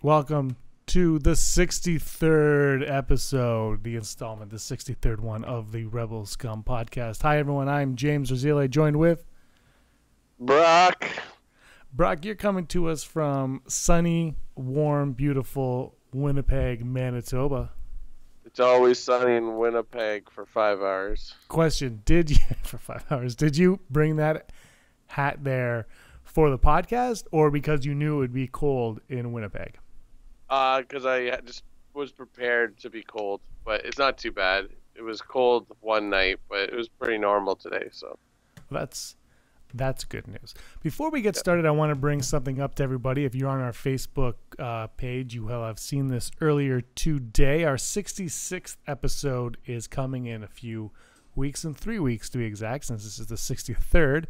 Welcome to the 63rd episode, the installment, the 63rd one of the Rebel Scum podcast. Hi, everyone. I'm James Rosile, joined with Brock. Brock, you're coming to us from sunny, warm, beautiful Winnipeg, Manitoba. It's always sunny in Winnipeg for 5 hours. Question, for 5 hours, did you bring that hat there for the podcast or because you knew it would be cold in Winnipeg? Because I just was prepared to be cold, but it's not too bad. It was cold one night, but it was pretty normal today. So that's good news. Before we get started, I want to bring something up to everybody. If you're on our Facebook page, you will have seen this earlier today. Our 66th episode is coming in a few weeks, in 3 weeks to be exact, since this is the 63rd.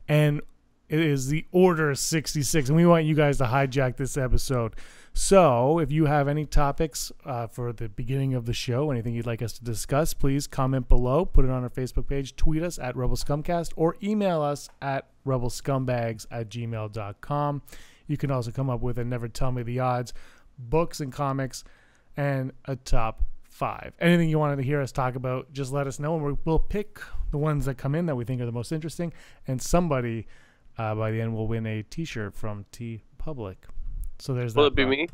And it is the Order 66, and we want you guys to hijack this episode. So if you have any topics for the beginning of the show, anything you'd like us to discuss, please comment below, put it on our Facebook page, tweet us at Rebel Scumcast, or email us at rebelscumbags@gmail.com. You can also come up with a Never Tell Me the Odds, books and comics, and a top 5. Anything you wanted to hear us talk about, just let us know, and we'll pick the ones that come in that we think are the most interesting, and somebody by the end will win a t-shirt from T Public. So there's that. Will it be me?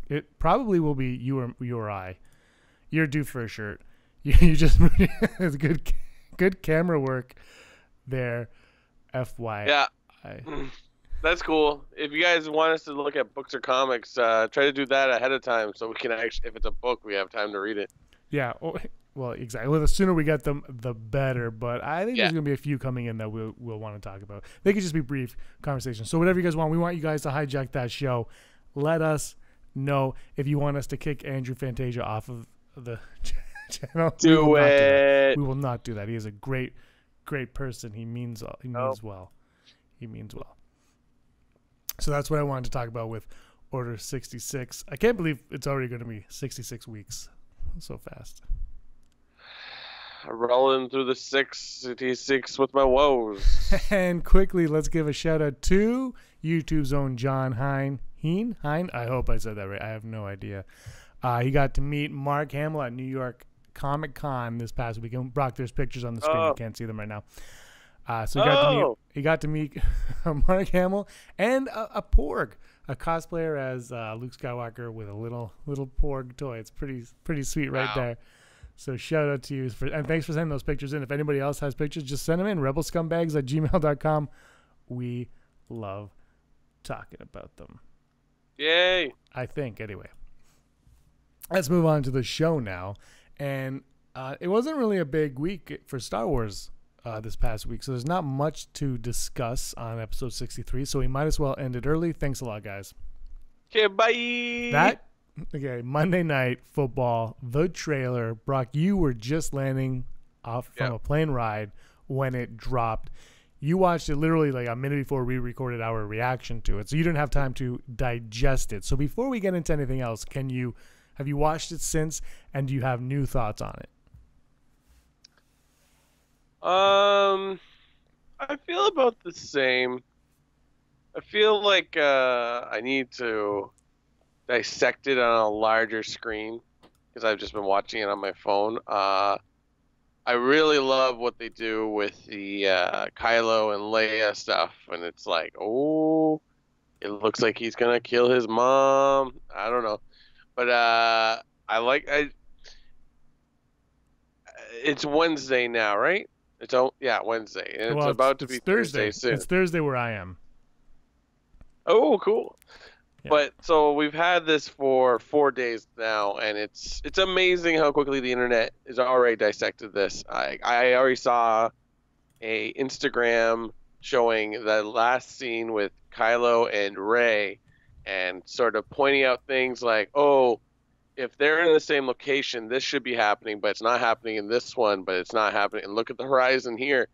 It probably will be you or I. You're due for a shirt. You just it's good camera work there. FYI. Yeah, that's cool. If you guys want us to look at books or comics, try to do that ahead of time so we can actually, if it's a book, we have time to read it. Yeah. Well, exactly. Well, the sooner we get them, the better. But I think there's going to be a few coming in that we'll want to talk about. They could just be brief conversations. So whatever you guys want, we want you guys to hijack that show. Let us know if you want us to kick Andrew Fantasia off of the channel. Do it. We will not do that. He is a great person. He means well. He means well. So that's what I wanted to talk about with Order 66. I can't believe it's already going to be 66 weeks so fast. Rolling through the 66 with my woes. And quickly, let's give a shout out to YouTube's own John Hein. I hope I said that right. I have no idea. He got to meet Mark Hamill at New York Comic Con this past weekend. Brock, there's pictures on the screen. You can't see them right now. So he got to meet Mark Hamill and a Porg, a cosplayer as Luke Skywalker with a little Porg toy. It's pretty sweet right there. So shout out to you and thanks for sending those pictures in. If anybody else has pictures, just send them in. rebelscumbags@gmail.com. We love talking about them. Yay! I think anyway. Let's move on to the show now. And it wasn't really a big week for Star Wars this past week, so there's not much to discuss on episode 63. So we might as well end it early. Thanks a lot, guys. Okay, bye. Monday Night Football, the trailer. Brock, you were just landing off from a plane ride when it dropped. You watched it literally like a minute before we recorded our reaction to it, so you didn't have time to digest it. So before we get into anything else, have you watched it since, and do you have new thoughts on it? I feel about the same. I feel like I need to dissect it on a larger screen because I've just been watching it on my phone. I really love what they do with the Kylo and Leia stuff, and it's like, oh, it looks like he's gonna kill his mom. I don't know, but it's Wednesday now, right? Wednesday, and it's about to be Thursday soon. It's Thursday where I am. Oh, cool. Yeah. But so we've had this for 4 days now, and it's amazing how quickly the internet has already dissected this. I already saw a Instagram showing the last scene with Kylo and Rey, and sort of pointing out things like, oh, if they're in the same location, this should be happening, but it's not happening in this one, but it's not happening. And look at the horizon here.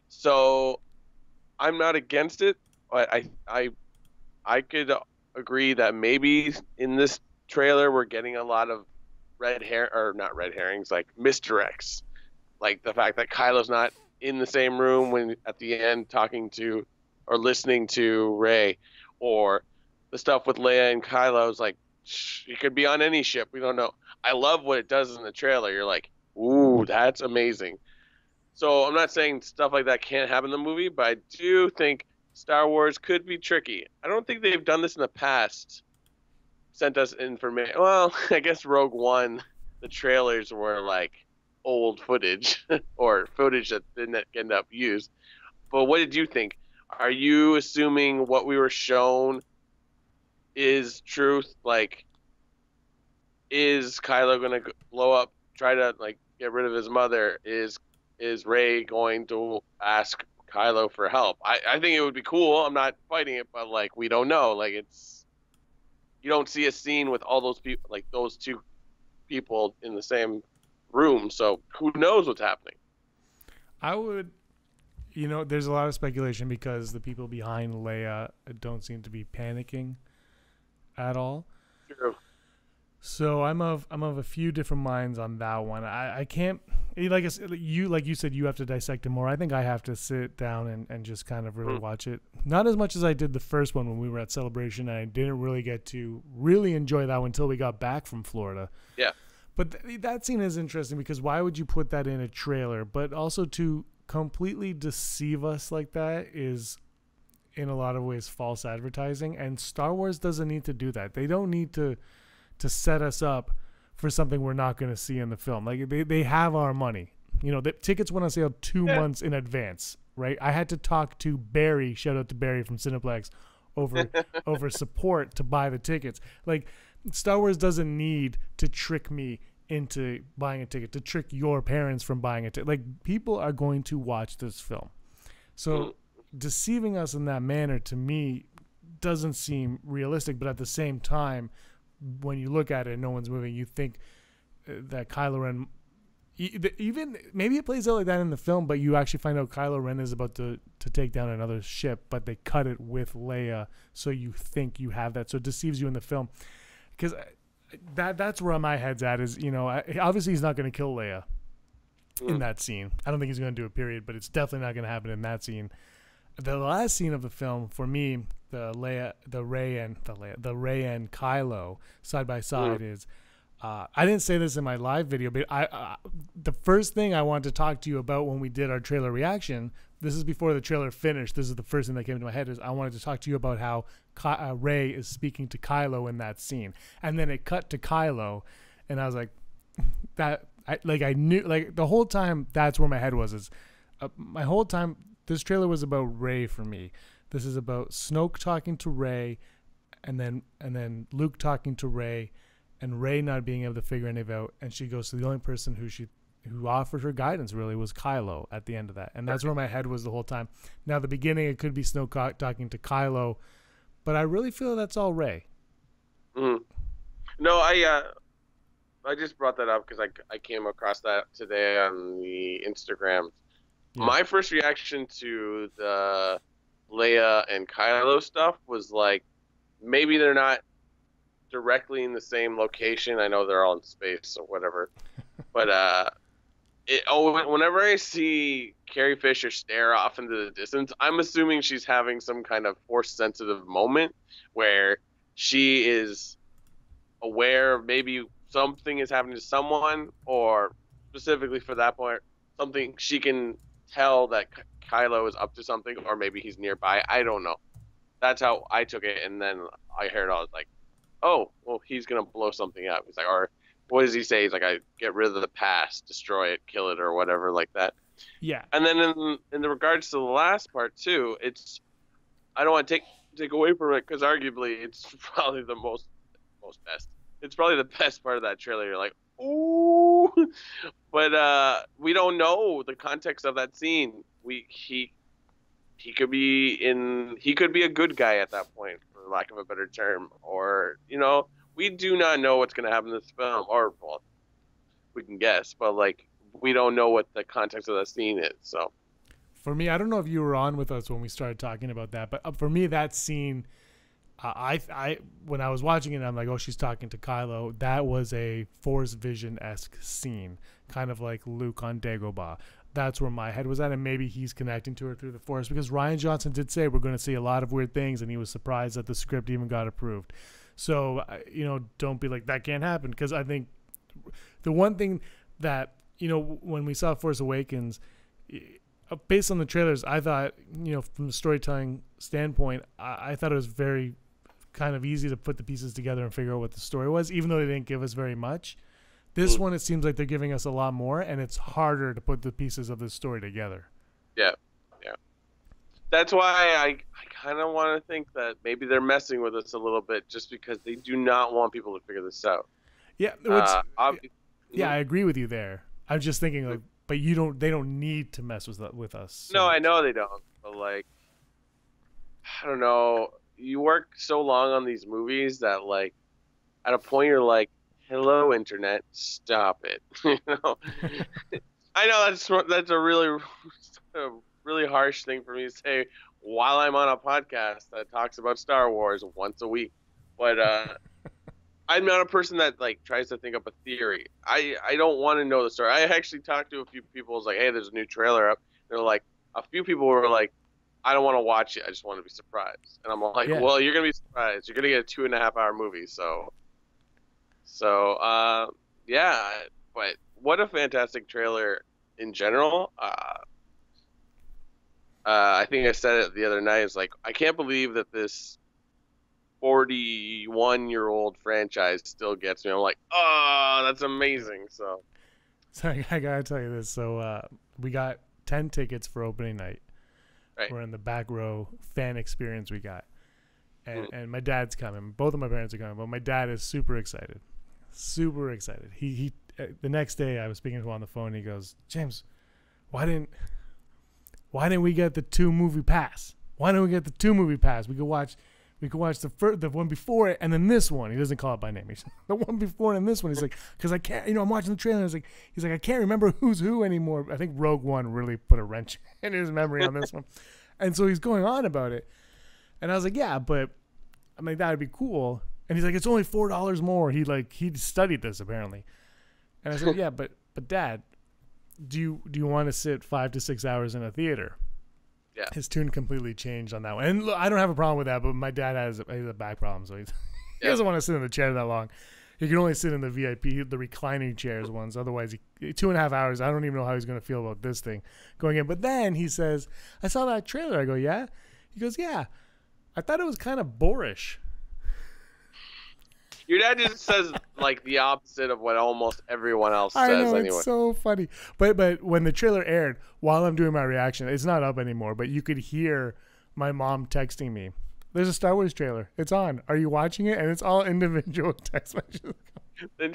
So I'm not against it, but I could agree that maybe in this trailer we're getting a lot of not red herrings, like misdirects, like the fact that Kylo's not in the same room when at the end talking to or listening to Rey, or the stuff with Leia and Kylo is like He could be on any ship. We don't know. I love what it does in the trailer. You're like, ooh, that's amazing. So I'm not saying stuff like that can't happen in the movie, but I do think Star Wars could be tricky. I don't think they've done this in the past. Sent us information. Well, I guess Rogue One, the trailers were like old footage or footage that didn't end up used. But what did you think? Are you assuming what we were shown is truth? Like, is Kylo gonna blow up, try to like get rid of his mother? Is Rey going to ask Kylo for help? I think it would be cool. I'm not fighting it, but like we don't know. Like you don't see a scene with all those people, like those two people in the same room. So who knows what's happening? I would, there's a lot of speculation because the people behind Leia don't seem to be panicking at all. True. So I'm of a few different minds on that one. I can't, like you said, you have to dissect it more. I think I have to sit down and just kind of really watch it. Not as much as I did the first one when we were at Celebration. I didn't really get to really enjoy that one until we got back from Florida. Yeah. But that scene is interesting because why would you put that in a trailer? But also to completely deceive us like that is in a lot of ways false advertising. And Star Wars doesn't need to do that. They don't need to set us up for something we're not going to see in the film. Like they have our money. The tickets went on sale 2 months in advance, right? I had to talk to Barry, shout out to Barry from Cineplex, over support to buy the tickets. Like Star Wars doesn't need to trick me into buying a ticket, to trick your parents from buying a ticket. Like people are going to watch this film. So deceiving us in that manner to me doesn't seem realistic, but at the same time, when you look at it and no one's moving, you think that Kylo Ren, even maybe it plays out like that in the film, but you actually find out Kylo Ren is about to take down another ship, but they cut it with Leia, so you think you have that. So it deceives you in the film. Because that's where my head's at is, obviously he's not going to kill Leia in that scene. I don't think he's going to do it, period, but it's definitely not going to happen in that scene. The last scene of the film, for me, the Rey and Kylo side by side is, I didn't say this in my live video, but the first thing I wanted to talk to you about when we did our trailer reaction, this is before the trailer finished, this is the first thing that came into my head, is I wanted to talk to you about how Rey is speaking to Kylo in that scene. And then it cut to Kylo, and I was like, I knew, like the whole time that's where my head was, my whole time this trailer was about Rey for me. This is about Snoke talking to Rey, and then Luke talking to Rey, and Rey not being able to figure anything out. And she goes to the only person who offered her guidance really was Kylo at the end of that. And that's where my head was the whole time. Now the beginning, it could be Snoke talking to Kylo, but I really feel that's all Rey. No, I just brought that up because I came across that today on the Instagram. Yeah. My first reaction to the Leia and Kylo stuff was like, maybe they're not directly in the same location. I know they're all in space or whatever, but whenever I see Carrie Fisher stare off into the distance, I'm assuming she's having some kind of force-sensitive moment where she is aware of maybe something is happening to someone, or specifically for that point, something she can tell that Kylo is up to something, or maybe he's nearby. I don't know. That's how I took it, and then I heard I was like, oh, well, he's gonna blow something up. He's like, or what does he say? He's like, I get rid of the past, destroy it, kill it, or whatever like that. Yeah. And then in the regards to the last part too, I don't want to take away from it because arguably it's probably the most best. It's probably the best part of that trailer. You're like, ooh, but we don't know the context of that scene. He could be a good guy at that point, for lack of a better term, or we do not know what's going to happen in this film, or well, we can guess, but like we don't know what the context of that scene is. So for me, I don't know if you were on with us when we started talking about that, but for me, that scene, I when I was watching it, I'm like, oh, she's talking to Kylo. That was a Force Vision-esque scene, kind of like Luke on Dagobah. That's where my head was at, and maybe he's connecting to her through the Force, because Rian Johnson did say we're going to see a lot of weird things, and he was surprised that the script even got approved. So don't be like that can't happen, because I think the one thing that when we saw Force Awakens, based on the trailers, I thought from the storytelling standpoint, I thought it was very kind of easy to put the pieces together and figure out what the story was, even though they didn't give us very much. This one, it seems like they're giving us a lot more, and it's harder to put the pieces of the story together. Yeah. That's why I kind of want to think that maybe they're messing with us a little bit, just because they do not want people to figure this out. Yeah, I agree with you there. I'm just thinking like, but they don't need to mess with us. So. No, I know they don't. But like, I don't know. You work so long on these movies that like, at a point you're like, hello internet, stop it. I know that's a really harsh thing for me to say while I'm on a podcast that talks about Star Wars once a week. But I'm not a person that like tries to think up a theory. I don't want to know the story. I actually talked to a few people. I was like, hey, there's a new trailer up. They're like, a few people were like, I don't want to watch it. I just want to be surprised. And I'm like, well, you're gonna be surprised. You're gonna get a 2.5-hour movie. So yeah. But what a fantastic trailer in general. I think I said it the other night. It's like, I can't believe that this 41-year-old franchise still gets me. I'm like, oh, that's amazing. So I gotta tell you this. So we got 10 tickets for opening night. Right. We're in the back row fan experience we got. And my dad's coming. Both of my parents are coming, but my dad is super excited. Super excited. He the next day I was speaking to him on the phone. And he goes, James, why didn't we get the 2-movie pass? Why didn't we get the 2-movie pass? We could watch the one before it and then this one. He doesn't call it by name. He's the one before and this one. He's like, because I can't, I'm watching the trailer. He's like, I can't remember who's who anymore. I think Rogue One really put a wrench in his memory on this one. And so he's going on about it. And I was like, yeah, but I'm like, that would be cool. And he's like, it's only $4 more. He studied this apparently. And I said, yeah, but Dad, do you want to sit 5 to 6 hours in a theater? Yeah. His tune completely changed on that one. And look, I don't have a problem with that, but my dad has a back problem, so he doesn't want to sit in the chair that long. He can only sit in the VIP, the reclining chairs ones. Otherwise, 2.5 hours, I don't even know how he's going to feel about this thing going in. But then he says, I saw that trailer. I go, yeah? He goes, yeah. I thought it was kind of boorish. Your dad just says like the opposite of what almost everyone else says. I know, anyway. It's so funny. But when the trailer aired, while I'm doing my reaction, it's not up anymore, but you could hear my mom texting me, there's a Star Wars trailer. It's on. Are you watching it? And it's all individual text messages. Then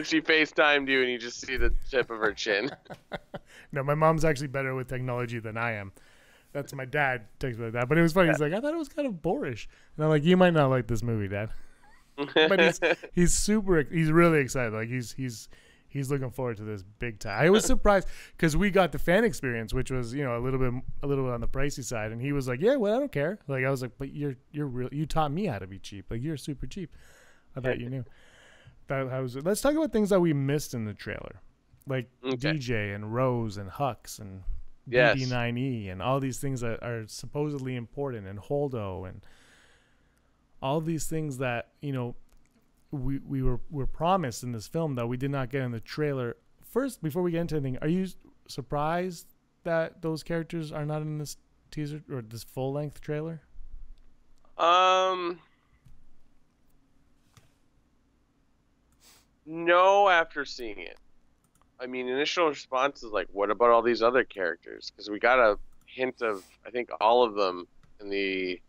she FaceTimed you and you just see the tip of her chin. No, my mom's actually better with technology than I am. That's my dad texts me like that. But it was funny. He's like, I thought it was kind of boorish. And I'm like, you might not like this movie, Dad. But he's really excited. Like he's looking forward to this big time. I was surprised because we got the fan experience, which was a little bit on the pricey side, and he was like, yeah, well, I don't care. Like I was like, but you're real. You taught me how to be cheap. Like you're super cheap. I thought you knew. Let's talk about things that we missed in the trailer, like DJ and Rose and Hux and BD9E and all these things that are supposedly important, and Holdo and all these things that we were promised in this film that we did not get in the trailer. First, before we get into anything, are you surprised that those characters are not in this teaser or this full-length trailer? No, after seeing it. I mean, initial response is like, what about all these other characters? Because we got a hint of, I think, all of them in the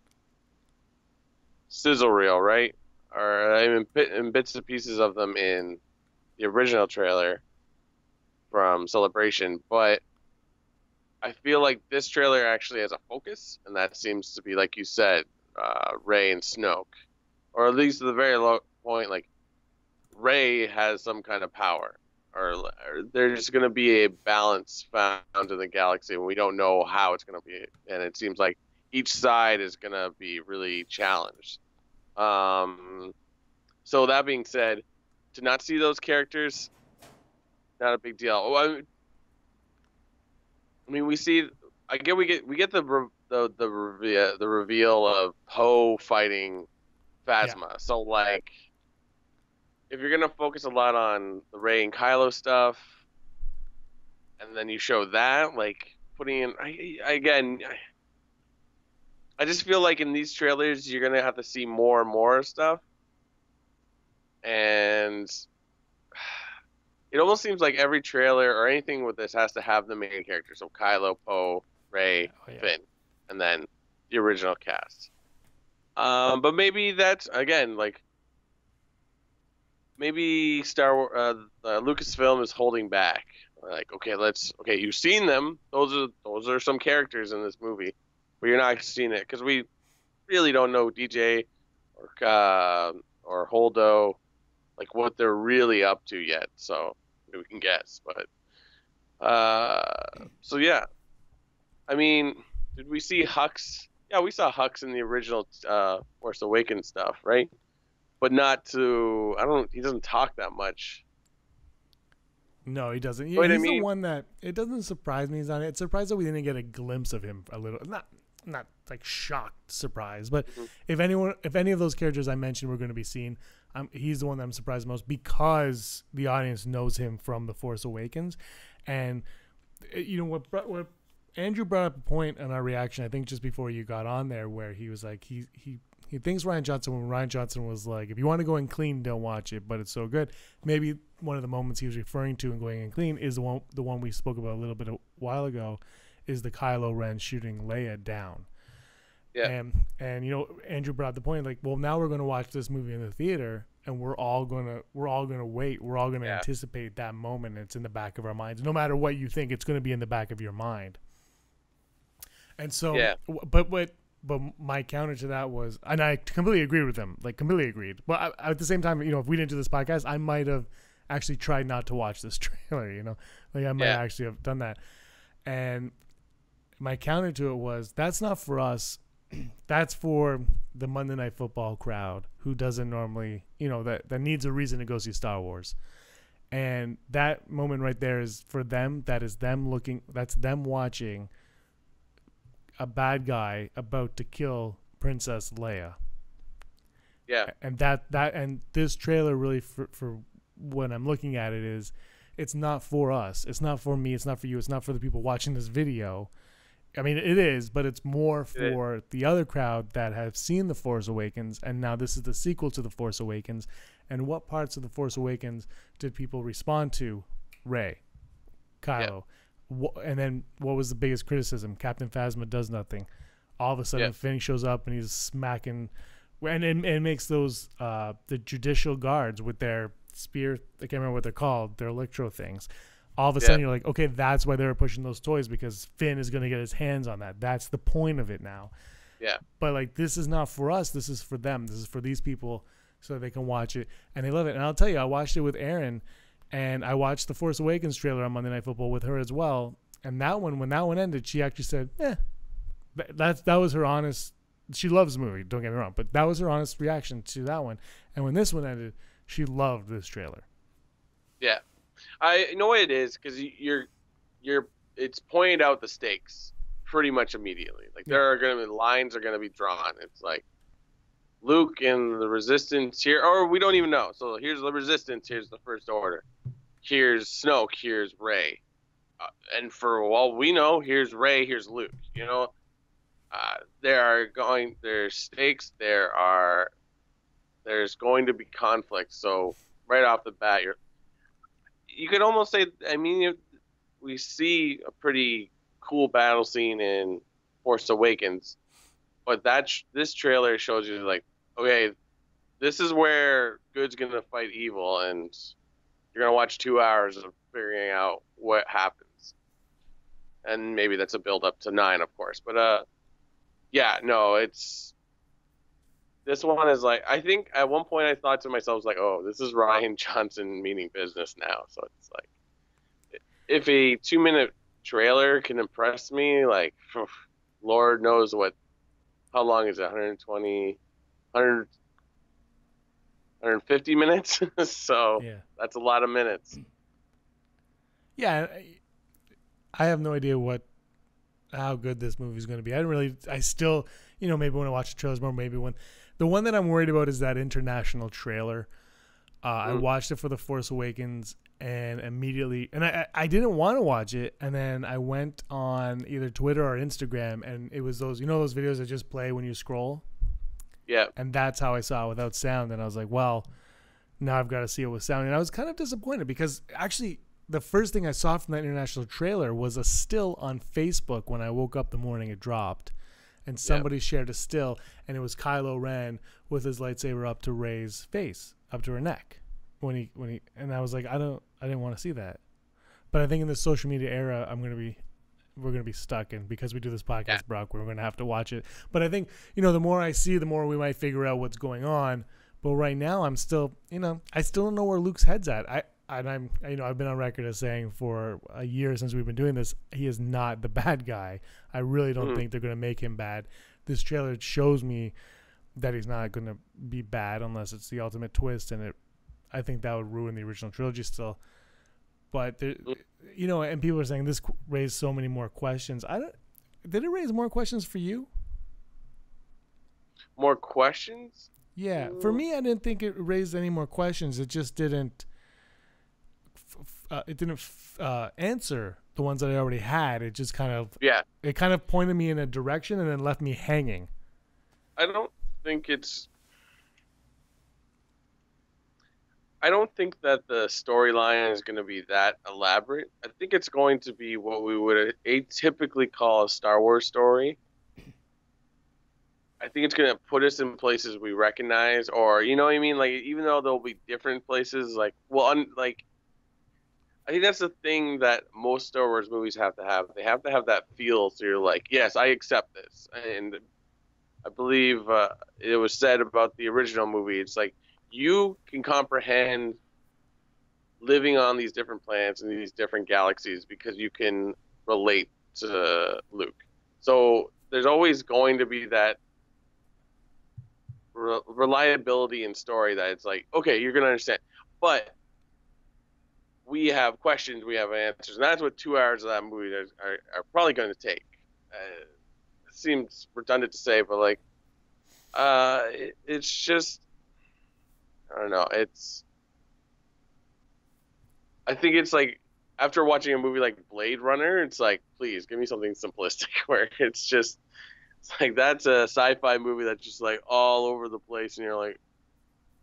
sizzle reel, right? Or I mean, in bits and pieces of them in the original trailer from Celebration. But I feel like this trailer actually has a focus, and that seems to be, like you said, Rey and Snoke. Or at least at the very low point, like, Rey has some kind of power. Or there's going to be a balance found in the galaxy, and we don't know how it's going to be. And it seems like each side is going to be really challenged. So that being said, to not see those characters, not a big deal. I mean, we see. I get we get the reveal of Poe fighting Yeah. Phasma. So like, if you're gonna focus a lot on the Rey and Kylo stuff, and then you show that, like putting in, I just feel like in these trailers you're gonna have to see more and more stuff, and it almost seems like every trailer or anything with this has to have the main character. So Kylo, Poe, Rey, Oh, yeah. Finn, and then the original cast. But maybe that's again like maybe Lucasfilm is holding back. Like, okay, you've seen them. Those are some characters in this movie, but you're not seeing it because we really don't know DJ or Holdo like what they're really up to yet. So we can guess, but so yeah. I mean, did we see Hux? Yeah, we saw Hux in the original Force Awakens stuff, right? But not to. I don't. He doesn't talk that much. No, he doesn't. But I He's the mean, one that it doesn't surprise me he's on it. It's surprised that we didn't get a glimpse of him a little. Not like shocked surprise, but if any of those characters I mentioned were going to be seen, he's the one that I'm surprised most because the audience knows him from The Force Awakens, and what Andrew brought up a point in our reaction, I think just before you got on there, where he was like he thinks Rian Johnson when Rian Johnson was like, if you want to go in clean, don't watch it, but it's so good. Maybe one of the moments he was referring to in going in clean is the one we spoke about a little bit a while ago, is the Kylo Ren shooting Leia down. yeah, And Andrew brought up the point like, well, now we're going to watch this movie in the theater, and we're all gonna wait, we're all gonna anticipate that moment. It's in the back of our minds, no matter what you think, it's going to be in the back of your mind. And so, but my counter to that was, and I completely agreed with them, like completely agreed. But at the same time, if we didn't do this podcast, I might have actually tried not to watch this trailer. Like I might actually have done that. And my counter to it was, that's not for us. That's for the Monday Night Football crowd who doesn't normally, that needs a reason to go see Star Wars. And that moment right there is for them. That's them watching a bad guy about to kill Princess Leia. yeah, And and this trailer really for when I'm looking at it is, it's not for us. It's not for me. It's not for you. It's not for the people watching this video. I mean, it is, but it's more for the other crowd that have seen The Force Awakens, and now this is the sequel to The Force Awakens. And what parts of The Force Awakens did people respond to? Rey, Kylo. And then what was the biggest criticism? Captain Phasma does nothing. All of a sudden, Finn shows up and he's smacking, and it makes those the judicial guards with their spear. I can't remember what they're called. Their electro things. All of a sudden, you're like, okay, that's why they were pushing those toys, because Finn is going to get his hands on that. That's the point of it now. Yeah. But like, this is not for us. This is for them. This is for these people, so they can watch it and they love it. And I'll tell you, I watched it with Erin. And I watched the Force Awakens trailer on Monday Night Football with her as well. And when that one ended, she actually said, that was her honest. She loves the movie, don't get me wrong, but that was her honest reaction to that one. And when this one ended, she loved this trailer. Yeah, I know what it is, because it's pointed out the stakes pretty much immediately. Like lines are gonna be drawn. It's like Luke and the Resistance here, or we don't even know. So here's the Resistance, here's the First Order, here's Snoke, here's Rey, and for all we know, here's Rey, here's Luke. There's stakes, there's going to be conflict. So right off the bat, you could almost say, I mean, we see a pretty cool battle scene in Force Awakens, but this trailer shows you like, okay, this is where good's gonna fight evil, and you're gonna watch 2 hours of figuring out what happens. And maybe that's a build up to 9, of course. But this one is like, I think at one point I thought to myself, like, oh, this is Rian Johnson meaning business now. So it's like, if a 2-minute trailer can impress me, like, Lord knows how long is it? 120, 150 minutes. So that's a lot of minutes. Yeah, I have no idea how good this movie is going to be. I still, maybe when I watch the trailers more, maybe when, The one that I'm worried about is that international trailer. I Mm. watched it for The Force Awakens and immediately, and I didn't want to watch it, and then I went on either Twitter or Instagram, and it was those, those videos that just play when you scroll, Yeah. and that's how I saw it without sound, and I was like, well, now I've got to see it with sound, and I was kind of disappointed because actually the first thing I saw from that international trailer was a still on Facebook when I woke up the morning it dropped, and somebody shared a still, and it was Kylo Ren with his lightsaber up to Rey's face, up to her neck, when he, and I was like, I didn't want to see that, but I think in the social media era, we're gonna be stuck in, because we do this podcast, Brock, we're gonna have to watch it. But I think the more I see, the more we might figure out what's going on. But right now, I'm still, I still don't know where Luke's head's at. I've been on record as saying for a year since we've been doing this, he is not the bad guy. I really don't think they're going to make him bad. This trailer shows me that he's not going to be bad unless it's the ultimate twist, and I think that would ruin the original trilogy still. But there, and people are saying this raised so many more questions. Did it raise more questions for you? More questions? Yeah, for me, I didn't think it raised any more questions. It just didn't. It didn't answer the ones that I already had. It just kind of It kind of pointed me in a direction and then left me hanging. I don't think that the storyline is going to be that elaborate. I think it's going to be what we would atypically call a Star Wars story. I think it's going to put us in places we recognize, or you know what I mean? Like, even though there'll be different places, like, I think that's the thing that most Star Wars movies have to have. They have to have that feel, so you're like, yes, I accept this. And I believe it was said about the original movie, it's like, you can comprehend living on these different planets and these different galaxies because you can relate to Luke. So there's always going to be that reliability in story that it's like, okay, you're going to understand. But we have questions, we have answers. And that's what 2 hours of that movie are probably going to take. It seems redundant to say, but like, it's just, I don't know. I think it's like, after watching a movie like Blade Runner, it's like, please give me something simplistic where it's like, that's a sci-fi movie that's just like all over the place, and you're like,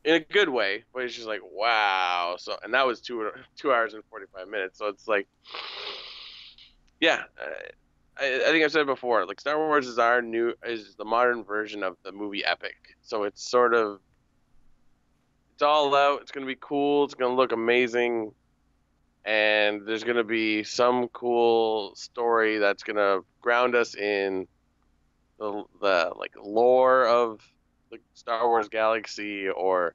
in a good way, but it's just like, wow. So, and that was 2 hours and 45 minutes. So it's like, yeah, I think I've said before, like, Star Wars is the modern version of the movie epic. So it's all out. It's going to be cool. It's going to look amazing. And there's going to be some cool story that's going to ground us in the like lore of the Star Wars galaxy, or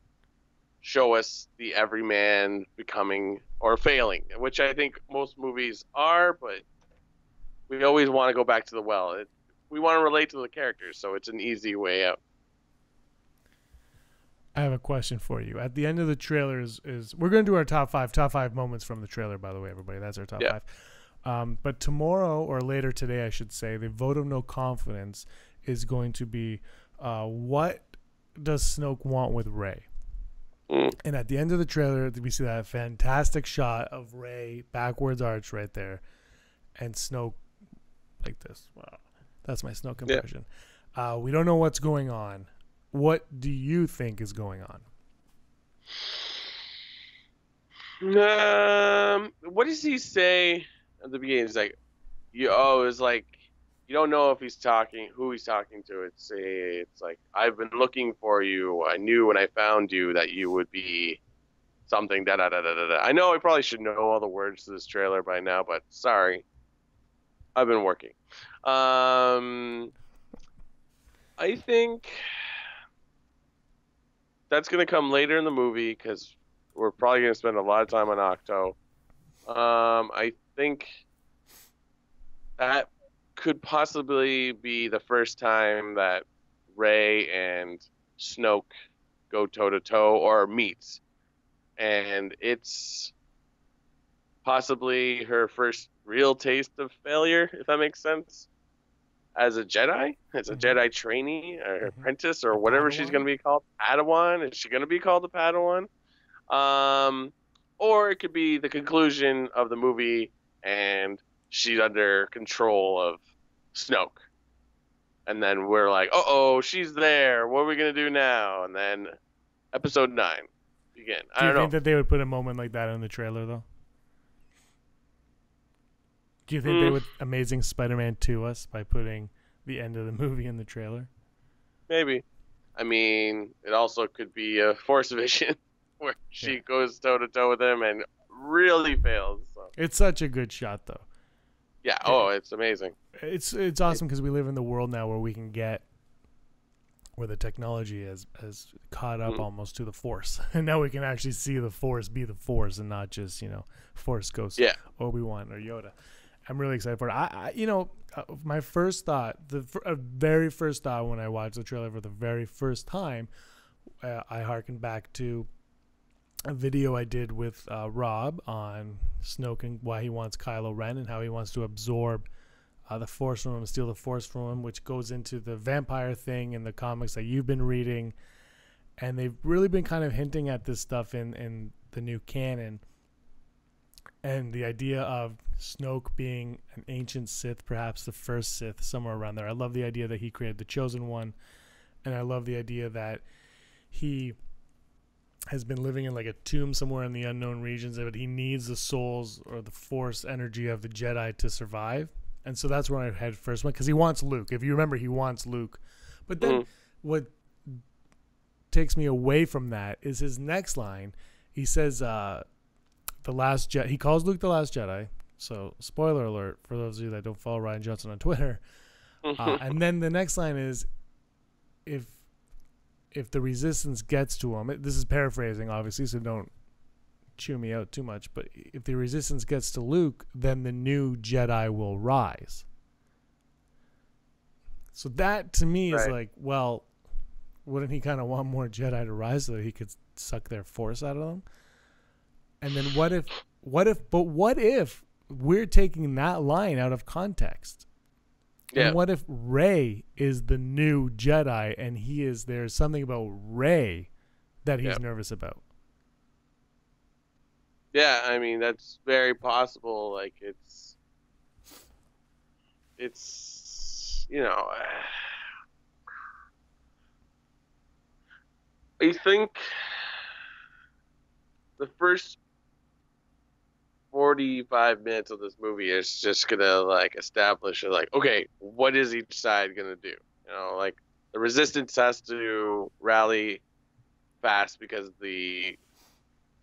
show us the everyman becoming or failing, which I think most movies are, but we always want to go back to the well. We want to relate to the characters, so it's an easy way out. I have a question for you. At the end of the trailer is we're going to do our top five moments from the trailer, by the way, everybody. That's our top five. But tomorrow, or later today, I should say, the vote of no confidence is going to be what does Snoke want with Rey? And at the end of the trailer, we see that fantastic shot of Rey backwards arch right there, and Snoke like this. Wow, that's my Snoke impression. We don't know what's going on. What do you think is going on? What does he say at the beginning? It's like, it's like, you don't know if who he's talking to. It's like, I've been looking for you. I knew when I found you that you would be something. Da da da da da. I know I probably should know all the words to this trailer by now, but sorry, I've been working. I think that's gonna come later in the movie because we're probably gonna spend a lot of time on Octo. I think that could possibly be the first time that Rey and Snoke go toe to toe or meets, and it's possibly her first real taste of failure, if that makes sense. as a Jedi, as a Mm-hmm. Jedi trainee or Mm-hmm. apprentice A or whatever she's going Padawan. to be called. Padawan? Is she going to be called a Padawan? Um, or it could be the conclusion of the movie and she's under control of Snoke. And then we're like, oh, she's there. What are we going to do now? And then episode 9 begin. I Do you don't think know. that they would put a moment like that in the trailer though? Do you think they Mm, would Amazing Spider-Man to us by putting the end of the movie in the trailer? maybe. I mean, it also could be a Force Vision where Yeah. she goes toe to toe with him and really fails. So It's such a good shot though. yeah, oh, It, it's amazing. it's awesome because we live in the world now where we can get where the technology has caught up Mm, almost to the Force, and now we can actually see the Force be the Force and not just Force Ghost yeah, Obi-Wan or Yoda. I'm really excited for it. My first thought, very first thought when I watched the trailer for the very first time, I harkened back to a video I did with Rob on Snoke and why he wants Kylo Ren and how he wants to absorb the Force from him, steal the Force from him, which goes into the vampire thing in the comics that you've been reading. And they've really been kind of hinting at this stuff in the new canon. And the idea of Snoke being an ancient Sith, perhaps the first Sith, somewhere around there. I love the idea that he created the Chosen One. And I love the idea that he has been living in like a tomb somewhere in the unknown regions, but he needs the souls or the Force energy of the Jedi to survive. And so that's where I had first went, because he wants Luke. If you remember, he wants Luke. But then mm, what takes me away from that is his next line. He says, the Last Jedi. He calls Luke the Last Jedi. So spoiler alert for those of you that don't follow Ryan Johnson on Twitter. And then the next line is, if the Resistance gets to him, this is paraphrasing obviously, so don't chew me out too much, but if the Resistance gets to Luke, then the new Jedi will rise. So that to me is right. like, well, wouldn't he kind of want more Jedi to rise so that he could suck their Force out of them? And then what if we're taking that line out of context? Yeah, And what if Rey is the new Jedi and there's something about Rey that he's yeah, nervous about? yeah. I mean, that's very possible. Like it's I think the first 45 minutes of this movie is just gonna like establish like, okay, what is each side gonna do? Like the Resistance has to rally fast because the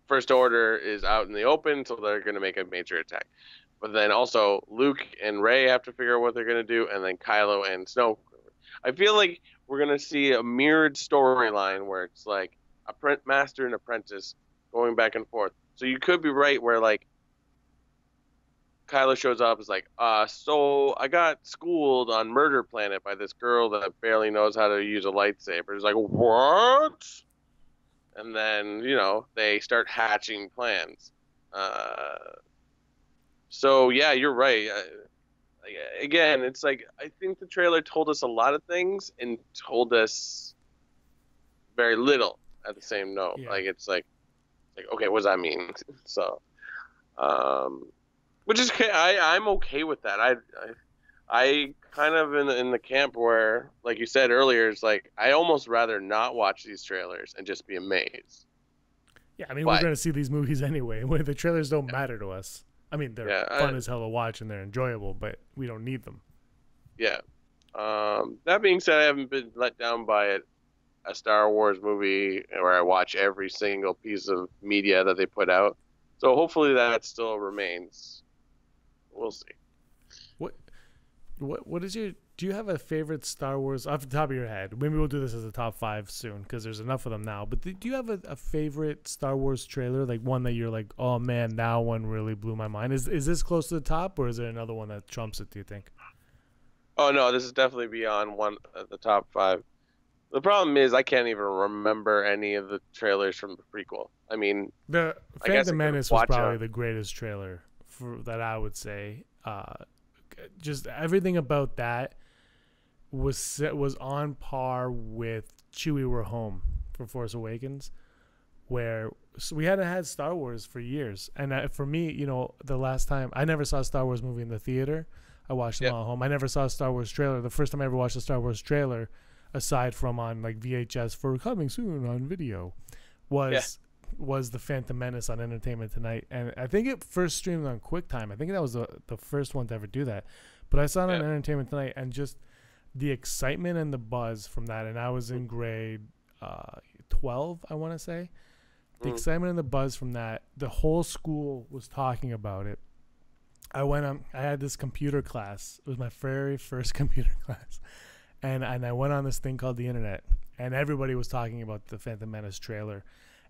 First Order is out in the open, so they're gonna make a major attack. But then also Luke and Rey have to figure out what they're gonna do, and then Kylo and Snoke. I feel like we're gonna see a mirrored storyline where it's like a master and apprentice going back and forth. So you could be right where like Kylo shows up is like, so I got schooled on Murder Planet by this girl that barely knows how to use a lightsaber. It's like, what? And then, they start hatching plans. So yeah, you're right. Again, it's like, I think the trailer told us a lot of things and told us very little at the same note. Yeah. Like, it's like, okay, what does that mean? So, which is okay. I'm okay with that. I kind of in the camp where, like you said earlier, it's like I almost rather not watch these trailers and just be amazed. Yeah, I mean, we're But going to see these movies anyway. The trailers don't matter to us. I mean, they're yeah, fun as hell to watch and they're enjoyable, but we don't need them. yeah. That being said, I haven't been let down by a Star Wars movie where I watch every single piece of media that they put out. So hopefully that still remains. We'll see. What is your? Do you have a favorite Star Wars off the top of your head? Maybe we'll do this as a top 5 soon because there's enough of them now. But do you have a favorite Star Wars trailer, like one that you're like, oh man, that one really blew my mind? Is this close to the top, or is there another one that trumps it? Do you think? Oh no, this is definitely beyond one of the top 5. The problem is I can't even remember any of the trailers from the prequel. I mean, The I guess Phantom I could Menace was watch probably the greatest trailer that I would say. Just everything about that was on par with Chewie We're Home for Force Awakens, where so we hadn't had Star Wars for years. And for me, the last time I never saw a Star Wars movie in the theater, I watched them all at home. I never saw a Star Wars trailer. The first time I ever watched a Star Wars trailer, aside from on like VHS for coming soon on video, was the Phantom Menace on Entertainment Tonight. And I think it first streamed on QuickTime. I think that was the first one to ever do that. But I saw it on Entertainment Tonight, and just the excitement and the buzz from that. And I was in grade 12, I want to say. The excitement and the buzz from that, the whole school was talking about it. I had this computer class. It was my very first computer class. And I went on this thing called the internet, and everybody was talking about the Phantom Menace trailer.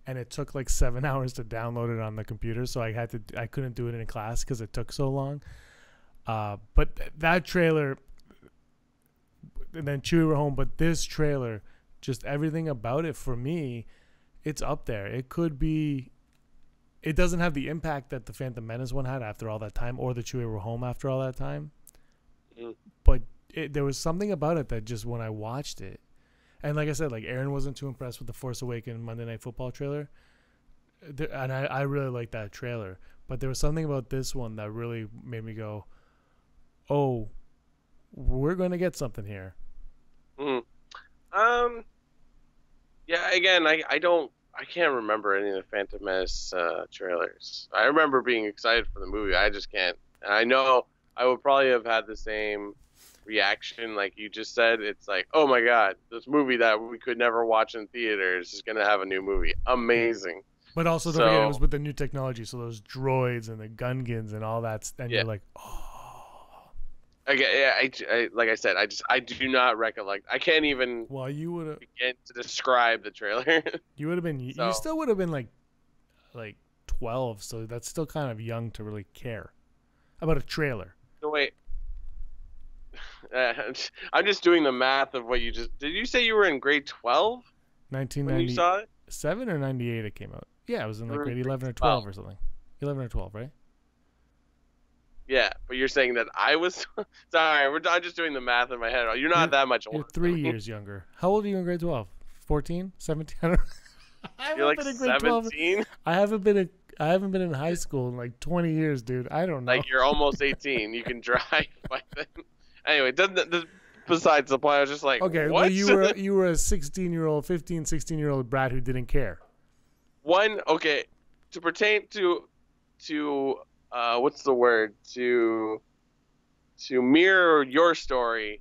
And it took like 7 hours to download it on the computer, so I couldn't do it in class because it took so long. But that trailer, and then Chewie We're Home, but this trailer, just everything about it for me, it's up there. It could be. It doesn't have the impact that the Phantom Menace one had after all that time, or the Chewie We're Home after all that time. But there was something about it that just when I watched it, and like I said, like Aaron wasn't too impressed with the Force Awakens Monday Night Football trailer, and I really liked that trailer. But there was something about this one that really made me go, "Oh, we're going to get something here." Yeah, again, I can't remember any of the Phantom Menace trailers. I remember being excited for the movie. I just can't. I know I would probably have had the same reaction like you just said. It's like, oh my god, this movie that we could never watch in theaters is going to have a new movie. Amazing. But also, don't forget, it was with the new technology, so those droids and the Gungans and all that, and you're like, oh. I like I said, I do not recollect. I can't even. Well, you would begin to describe the trailer. You would have been. So, you still would have been like 12, so that's still kind of young to really care about a trailer. No wait. I'm just doing the math of what you just. Did you say you were in grade 12? 1997 when you saw it? 7 or 98 it came out. Yeah, it was in like grade 11 or 12 or something. 11 or 12, right? Yeah, but you're saying that I was. Sorry, I'm just doing the math in my head. You're not that much older. You're 3 years younger. How old are you in grade 12? 14? 17? I don't know. You're like 17? I haven't been in high school in like 20 years, dude. I don't know. Like you're almost 18. You can drive by then. Anyway, besides the point, I was just like, okay, what? Well, you were a 16-year-old, 15, 16-year-old brat who didn't care. To pertain to what's the word? To mirror your story,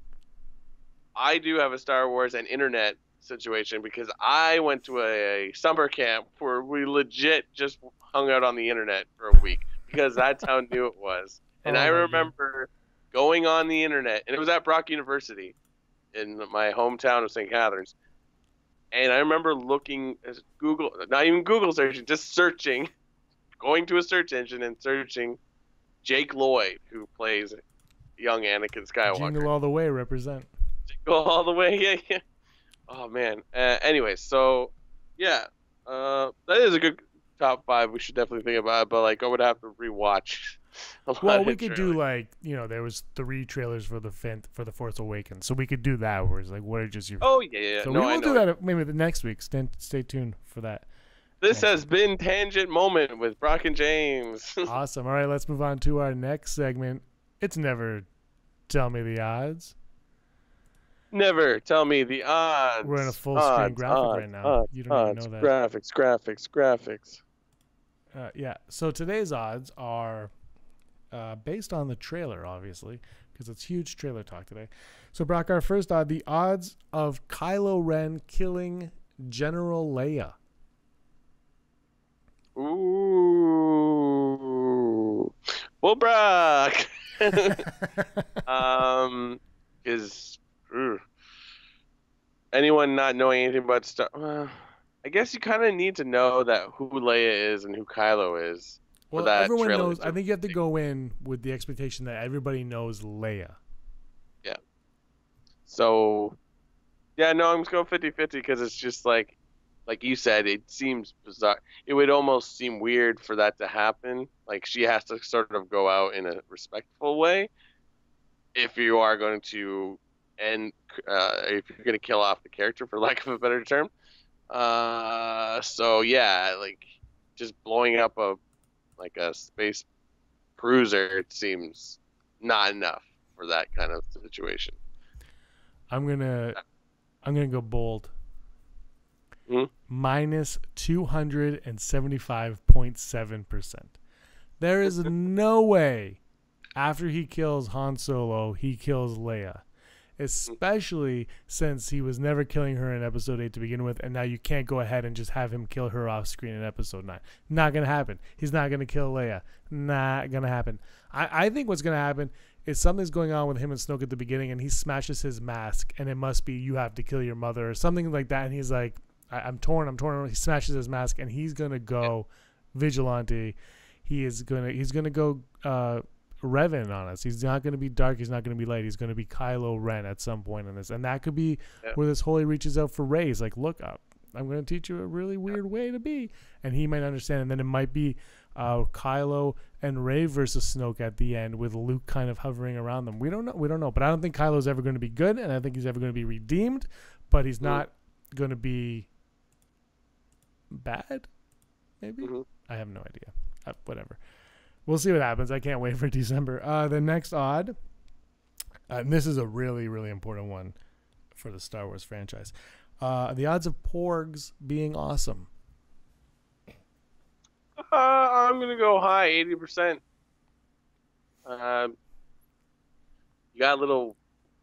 I do have a Star Wars and internet situation because I went to a summer camp where we legit just hung out on the internet for a week because that's how new it was. And I remember going on the internet, and it was at Brock University in my hometown of St. Catharines. And I remember looking at Google, not even Google searching, just searching, going to a search engine and searching Jake Lloyd, who plays young Anakin Skywalker. Jingle all the way, represent. Jingle all the way, yeah. Oh, man. Anyway, so, yeah. That is a good top 5 we should definitely think about, but, like, I would have to rewatch a lot. Well, we could do, like, there was 3 trailers for the Force Awakens, so we could do that, where it's like, what are just your... Oh, yeah. So we will do that maybe the next week. Stay tuned for that. This has been Tangent Moment with Brock and James. Awesome. All right, let's move on to our next segment. It's Never Tell Me the Odds. Never tell me the odds. We're in a full screen graphic right now. You don't even know that. Graphics. Yeah. So today's odds are based on the trailer, obviously, because it's huge trailer talk today. So, Brock, our first odd, the odds of Kylo Ren killing General Leia. Ooh. Well, Brock. Is anyone not knowing anything about Star? I guess you kind of need to know that who Leia is and who Kylo is. Well, everyone knows. I think you have to go in with the expectation that everybody knows Leia. Yeah. So, yeah, no, I'm just going 50-50 because it's just like you said, it seems bizarre. It would almost seem weird for that to happen. Like, she has to sort of go out in a respectful way if you are going to and if you're gonna kill off the character, for lack of a better term. So yeah, like just blowing up a space cruiser, it seems not enough for that kind of situation. I'm gonna go bold. Hmm? Minus 275.7%. There is no way after he kills Han Solo, he kills Leia. Especially since he was never killing her in episode 8 to begin with, and now you can't go ahead and just have him kill her off screen in episode 9. Not going to happen. He's not going to kill Leia. Not going to happen. I think what's going to happen is something's going on with him and Snoke at the beginning, and he smashes his mask, and it must be you have to kill your mother or something like that, and he's like, I'm torn. He smashes his mask, and he's going to go vigilante. He's gonna go Revan on us. He's not going to be dark. He's not going to be light. He's going to be Kylo Ren at some point in this. And that could be where this Holy reaches out for Rey. He's like, look, I'm going to teach you a really weird way to be. And he might understand. And then it might be Kylo and Rey versus Snoke at the end with Luke kind of hovering around them. We don't know. But I don't think Kylo's ever going to be good. And I think he's ever going to be redeemed. But he's not going to be bad, maybe? I have no idea. Whatever. We'll see what happens. I can't wait for December. The next odd, and this is a really, really important one for the Star Wars franchise. The odds of porgs being awesome. I'm going to go high, 80%. You got little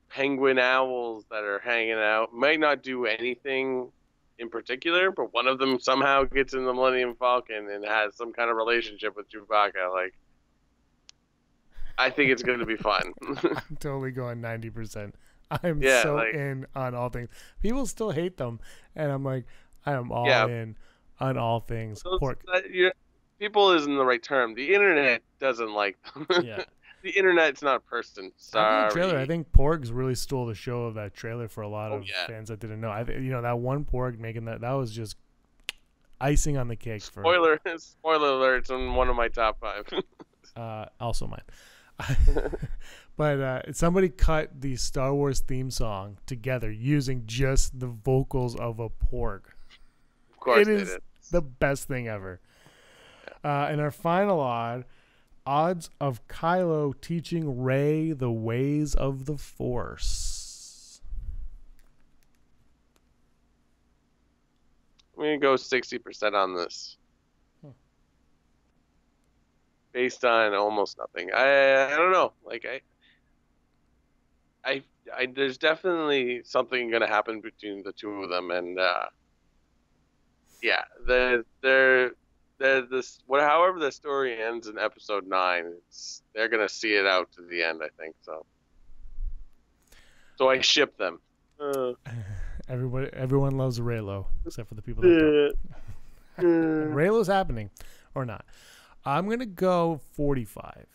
penguin owls that are hanging out. Might not do anything in particular, but one of them somehow gets in the Millennium Falcon and has some kind of relationship with Chewbacca. Like, I think it's going to be fun. I'm totally going 90%. I'm in on all things. People still hate them, and I'm like, I am all in on all things pork. People isn't the right term. The internet doesn't like them. Yeah. The internet's not a person. Sorry. I think porgs really stole the show of that trailer for a lot of fans that didn't know. That one porg making that was just icing on the cake. Spoiler alert! It's in one of my top 5. Also mine. But somebody cut the Star Wars theme song together using just the vocals of a porg. Of course, it is the best thing ever. And our final odds of Kylo teaching Rey the ways of the Force. I'm going to go 60% on this. Based on almost nothing. I don't know. Like, I there's definitely something going to happen between the two of them. And, however the story ends in episode 9, they're gonna see it out to the end, I think. So I ship them. Everyone loves Reylo, except for the people that don't. Reylo's happening, or not. I'm gonna go 45%.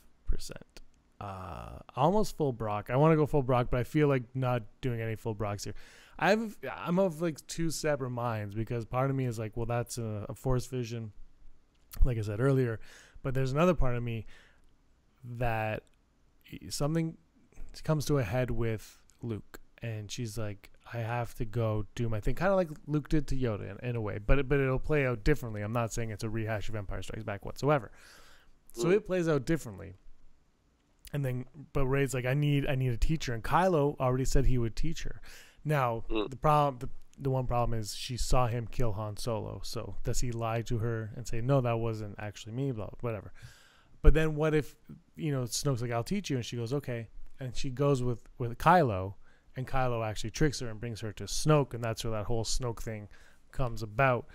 Almost full Brock. I want to go full Brock, but I feel like not doing any full Brocks here. I'm of like two separate minds, because part of me is like, well, that's a Force vision, like I said earlier, but there's another part of me that something comes to a head with Luke, and she's like, I have to go do my thing, kind of like Luke did to Yoda in a way, but it'll play out differently. I'm not saying it's a rehash of Empire Strikes Back whatsoever. So it plays out differently. And then, but Rey's like, I need a teacher, and Kylo already said he would teach her. Now, the one problem is she saw him kill Han Solo. So does he lie to her and say, no, that wasn't actually me, blah, whatever. But then what if, Snoke's like, I'll teach you. And she goes, okay. And she goes with Kylo, and Kylo actually tricks her and brings her to Snoke. And that's where that whole Snoke thing comes about.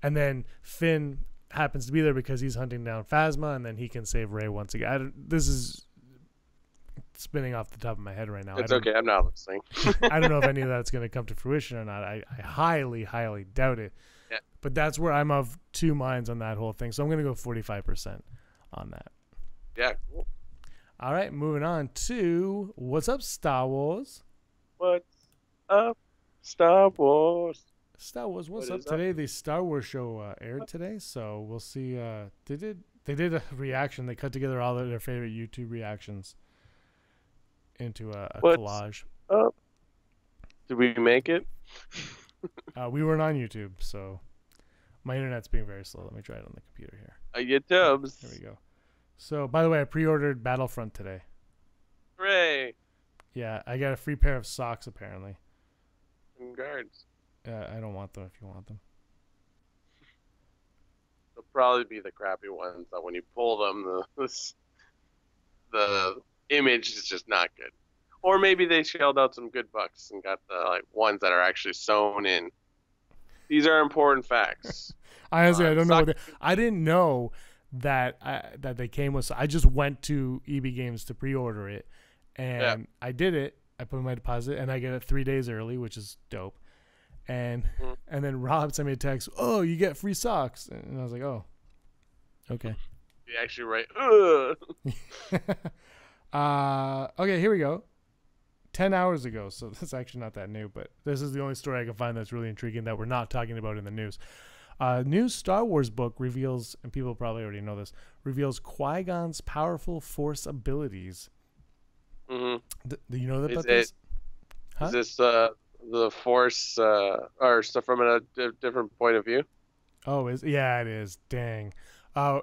And then Finn happens to be there because he's hunting down Phasma, and then he can save Rey once again. This is spinning off the top of my head right now. It's okay. I'm not listening. I don't know if any of that's going to come to fruition or not. I highly, highly doubt it. Yeah. But that's where I'm of two minds on that whole thing. So I'm going to go 45% on that. Yeah, cool. All right, moving on to What's Up, Star Wars? What's up, Star Wars? Star Wars, what's up today? The Star Wars show aired today, so we'll see. They did a reaction. They cut together all of their favorite YouTube reactions into a collage. Up, Did we make it? We weren't on YouTube, so my internet's being very slow. Let me try it on the computer here. YouTubes. There we go. So, by the way, I pre-ordered Battlefront today. Hooray! Yeah, I got a free pair of socks apparently. Congrats. I don't want them if you want them. They'll probably be the crappy ones that when you pull them, the image is just not good. Or maybe they shelled out some good bucks and got the ones that are actually sewn in. These are important facts. Honestly, I don't know. I didn't know that they came with. I just went to EB Games to pre-order it, and I did it. I put in my deposit, and I get it 3 days early, which is dope. And then Rob sent me a text. Oh, you get free socks, and I was like, oh, okay. You actually write. Ugh. Okay, here we go. 10 hours ago, so that's actually not that new, but this is the only story I can find that's really intriguing that we're not talking about in the news. New Star Wars book reveals, and people probably already know this, reveals Qui-Gon's powerful Force abilities. Mm-hmm. Do you know about this? Huh? Is this the Force or stuff from a different point of view? Oh, yeah, it is. Dang. You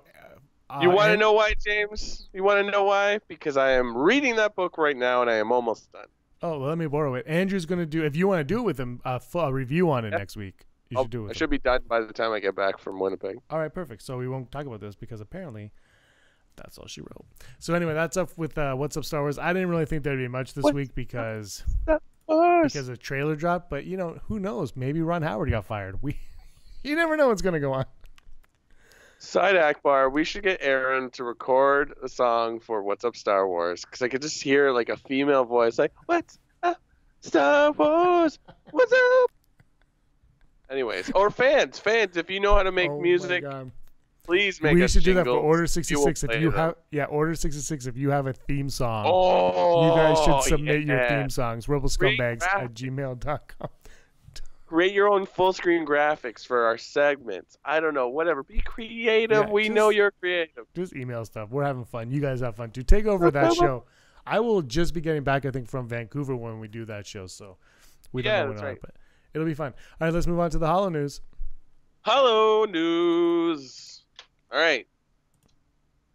want to know why, James? You want to know why? Because I am reading that book right now, and I am almost done. Oh, well, let me borrow it. Andrew's going to do, if you want to do it with him, a review on it next week. You should do it with him. Should be done by the time I get back from Winnipeg. All right, perfect. So we won't talk about this because apparently that's all she wrote. So anyway, that's up with What's Up Star Wars. I didn't really think there'd be much this week because a trailer dropped, but who knows? Maybe Ron Howard got fired. You never know what's going to go on. Side Akbar, we should get Aaron to record a song for What's Up Star Wars, because I could just hear a female voice What's up Star Wars? What's up? Anyways, or fans, if you know how to make music, please make us. We should do that for Order 66. If you have, Order 66. If you have a theme song, you guys should submit your theme songs. rebelscumbags@gmail.com. Create your own full screen graphics for our segments. I don't know, whatever. Be creative. Yeah, we know you're creative. Just email stuff. We're having fun. You guys have fun too. Take over that show. I will just be getting back, I think, from Vancouver when we do that show. So we don't know when on, but it'll be fun. All right, let's move on to the Holo news. Holo news. All right.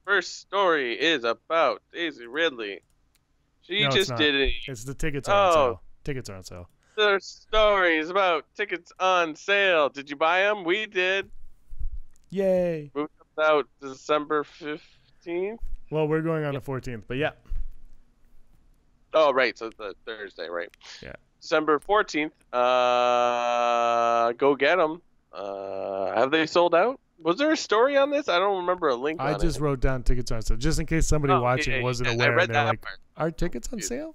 First story is about Daisy Ridley. She just did it. It's the tickets are on sale. Tickets are on sale. The story is about tickets on sale. Did you buy them? We did. Yay. Moved out December 15th. Well, we're going on the 14th, but yeah. Oh, right. So the Thursday, right? Yeah. December 14th. Go get them. Have they sold out? Was there a story on this? I don't remember a link. I just wrote down tickets on sale just in case somebody watching wasn't aware. And they're like, "Are tickets on sale?"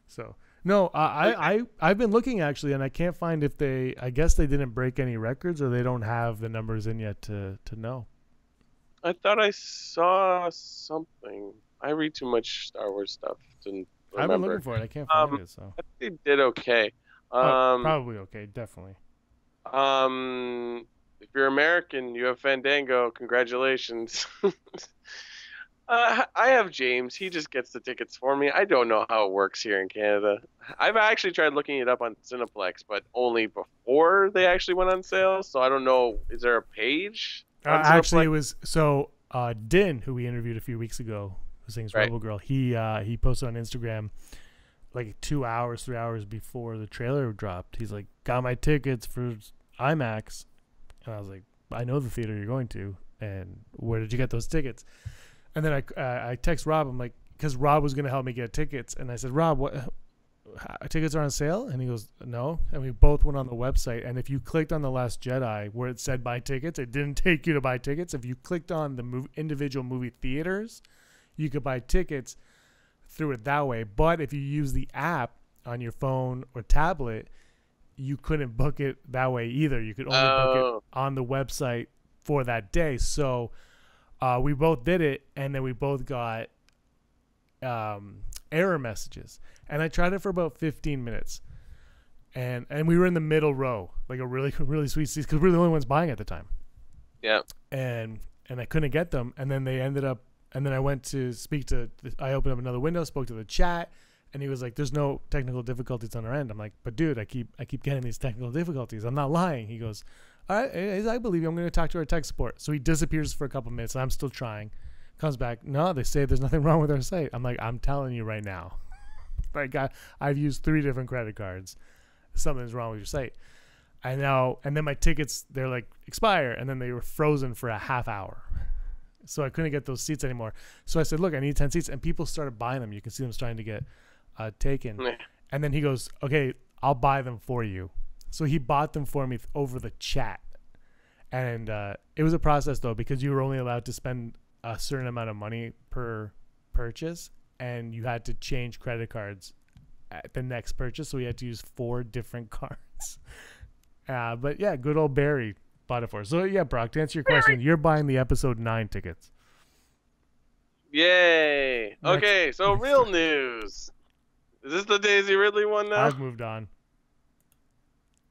So. No, I've been looking actually, and I can't find if they. I guess they didn't break any records, or they don't have the numbers in yet to know. I thought I saw something. I read too much Star Wars stuff to remember. I've been looking for it. I can't find it. So I think they did okay. Probably okay, definitely. If you're American, you have Fandango. Congratulations. I have James. He just gets the tickets for me. I don't know how it works here in Canada. I've actually tried looking it up on Cineplex, but only before they actually went on sale. So I don't know. Is there a page? Actually, it was Din, who we interviewed a few weeks ago, who sings Rebel Girl. He posted on Instagram 2 hours, 3 hours before the trailer dropped. He's like, "Got my tickets for IMAX," and I was like, "I know the theater you're going to, and where did you get those tickets?" And then I text Rob. I'm like, because Rob was going to help me get tickets. And I said, "Rob, what tickets are on sale?" And he goes, "No." And we both went on the website. And if you clicked on The Last Jedi where it said buy tickets, it didn't take you to buy tickets. If you clicked on the individual movie theaters, you could buy tickets through it that way. But if you use the app on your phone or tablet, you couldn't book it that way either. You could only book it on the website for that day. So we both did it, and then we both got error messages. And I tried it for about 15 minutes. And we were in the middle row, like a really, really sweet seat, because we were the only ones buying at the time. Yeah. And I couldn't get them. And then they ended up, and then I went to I opened up another window, spoke to the chat, And he was like, "There's no technical difficulties on our end." I'm like, "But dude, I keep getting these technical difficulties. I'm not lying." He goes, "All right, I believe you. I'm going to talk to our tech support." So he disappears for a couple minutes. And I'm still trying. Comes back. No, they say there's nothing wrong with our site. I'm like, "I'm telling you right now. Like I've used 3 different credit cards. Something's wrong with your site." I know. And then my tickets, they're like expire, and then they were frozen for a half hour. So I couldn't get those seats anymore. So I said, "Look, I need 10 seats," and people started buying them. You can see them starting to get taken. And then he goes, "Okay, I'll buy them for you." So he bought them for me over the chat. And it was a process, though, because you were only allowed to spend a certain amount of money per purchase, and you had to change credit cards at the next purchase. So we had to use 4 different cards. But yeah, good old Barry bought it for us. So yeah, Brock, to answer your question, you're buying the episode 9 tickets. Yay. Okay, so real news. Is this the Daisy Ridley one now? I've moved on.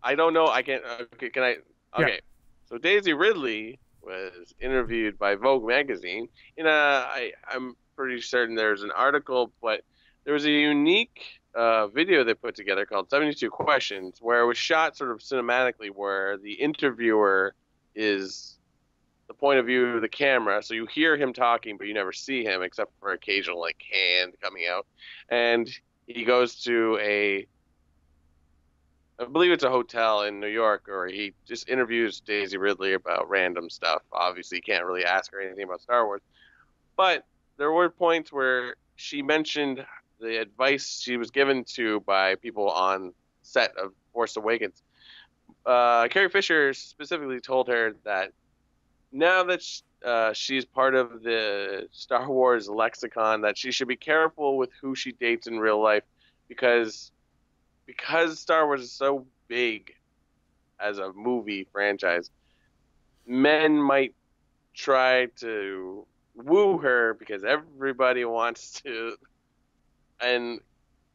I don't know. I can't. Okay, can I? Okay. Yeah. So Daisy Ridley was interviewed by Vogue magazine. I'm pretty certain there's an article, but there was a unique video they put together called 72 Questions, where it was shot sort of cinematically, where the interviewer is the point of view of the camera, so you hear him talking, but you never see him except for occasional like hand coming out, and he goes to I believe it's a hotel in New York, or he just interviews Daisy Ridley about random stuff. Obviously, you can't really ask her anything about Star Wars. But there were points where she mentioned the advice she was given to by people on set of Force Awakens. Carrie Fisher specifically told her that now that she's part of the Star Wars lexicon, that she should be careful with who she dates in real life, because Star Wars is so big as a movie franchise, men might try to woo her because everybody wants to, and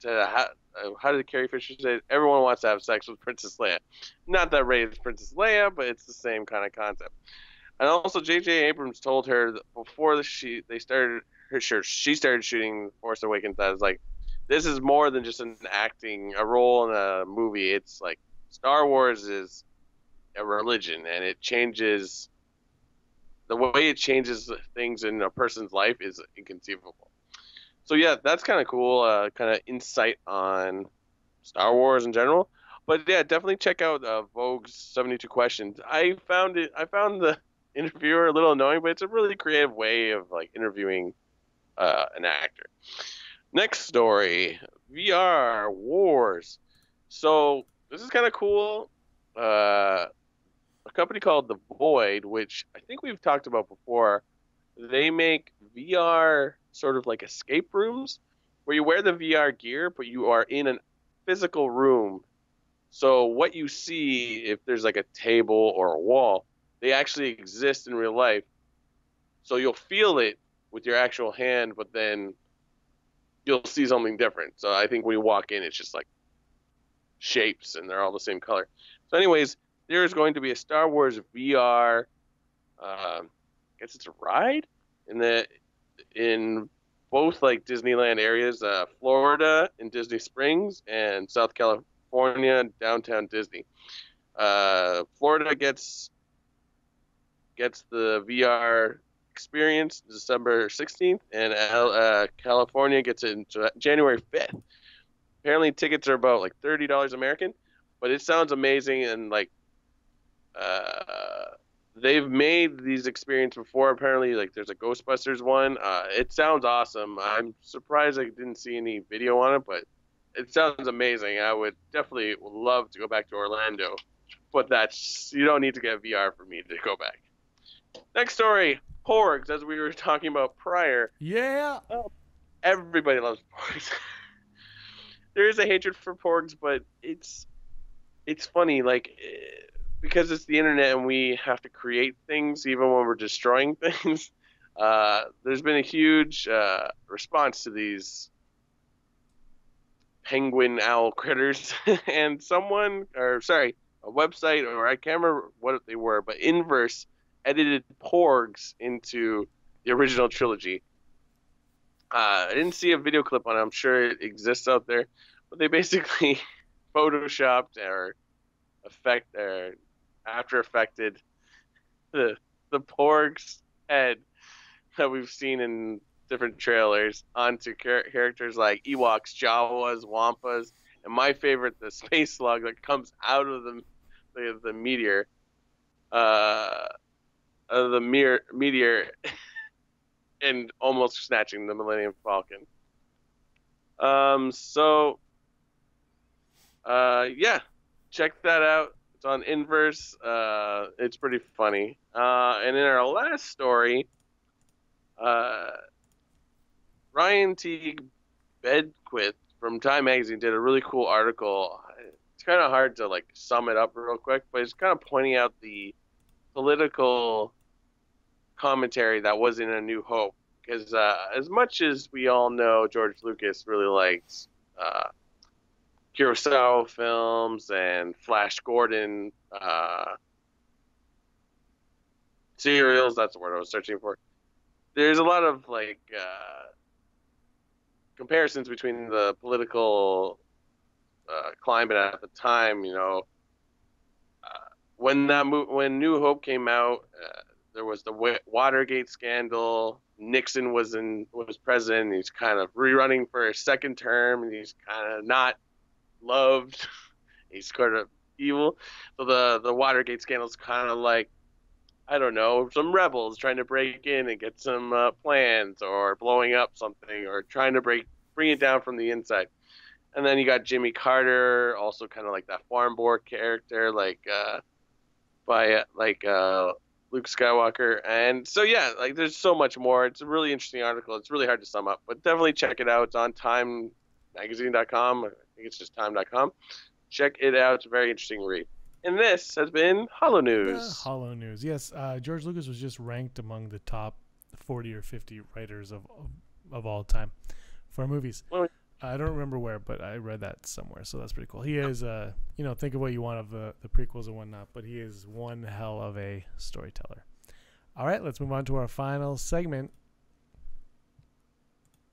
how did Carrie Fisher say it? Everyone wants to have sex with Princess Leia. Not that Rey is Princess Leia, but it's the same kind of concept. And also, J.J. Abrams told her that before she started shooting Force Awakens, that was like, this is more than just a role in a movie. It's like Star Wars is a religion, and the way it changes things in a person's life is inconceivable. So yeah, that's kind of cool, kind of insight on Star Wars in general. But yeah, definitely check out Vogue's 72 Questions. I found the interviewer a little annoying, but it's a really creative way of like interviewing an actor. Next story, VR Wars. So this is kind of cool. A company called The Void, which I think we've talked about before, they make VR sort of like escape rooms where you wear the VR gear, but you are in a physical room. So what you see, if there's like a table or a wall, they actually exist in real life. So you'll feel it with your actual hand, but then you'll see something different. So I think when you walk in, it's just like shapes and they're all the same color. So anyways, there's going to be a Star Wars VR, I guess it's a ride in both like Disneyland areas, Florida in Disney Springs and South California, downtown Disney. Florida gets the VR experience December 16th, and California gets it January 5th. Apparently tickets are about like $30 American, but it sounds amazing, and like they've made these experiences before. Apparently, like there's a Ghostbusters one. It sounds awesome. I'm surprised I didn't see any video on it, but it sounds amazing. I would definitely love to go back to Orlando, but you don't need to get VR for me to go back. Next story, Porgs, as we were talking about prior. Yeah. Everybody loves Porgs. There is a hatred for Porgs, but it's funny, like, because it's the internet and we have to create things even when we're destroying things. There's been a huge response to these penguin owl critters, and a website, or I can't remember what they were, but Inverse edited Porgs into the original trilogy. I didn't see a video clip on it. I'm sure it exists out there, but they basically photoshopped or after effected the Porg's head that we've seen in different trailers onto characters like Ewoks, Jawas, Wampas, and my favorite, the space slug that comes out of the meteor, uh, meteor, and almost snatching the Millennium Falcon. Yeah, check that out. It's on Inverse. It's pretty funny. And in our last story, uh, Ryan T. Bedquith from Time Magazine did a really cool article. It's kind of hard to like sum it up real quick, but it's kind of pointing out the political commentary that was in A New Hope. Because as much as we all know, George Lucas really likes Kurosawa films and Flash Gordon serials. That's the word I was searching for. There's a lot of like comparisons between the political climate at the time. When New Hope came out, there was the Watergate scandal. Nixon was president. He's kind of rerunning for a second term, and he's kind of not loved. He's kind of evil. So the Watergate scandal is kind of like, I don't know, some rebels trying to break in and get some plans, or blowing up something, or trying to bring it down from the inside. And then you got Jimmy Carter, also kind of like that farm boy character, like Luke Skywalker. And so yeah, like there's so much more. It's a really interesting article. It's really hard to sum up, but definitely check it out. It's on timemagazine.com. I think it's just time.com. Check it out. It's a very interesting read. And this has been Holo News. Holo News. Yes, George Lucas was just ranked among the top 40 or 50 writers of all time for movies. Well, I don't remember where, but I read that somewhere, so that's pretty cool. He is, think of what you want of the prequels and whatnot, but he is one hell of a storyteller. All right, let's move on to our final segment.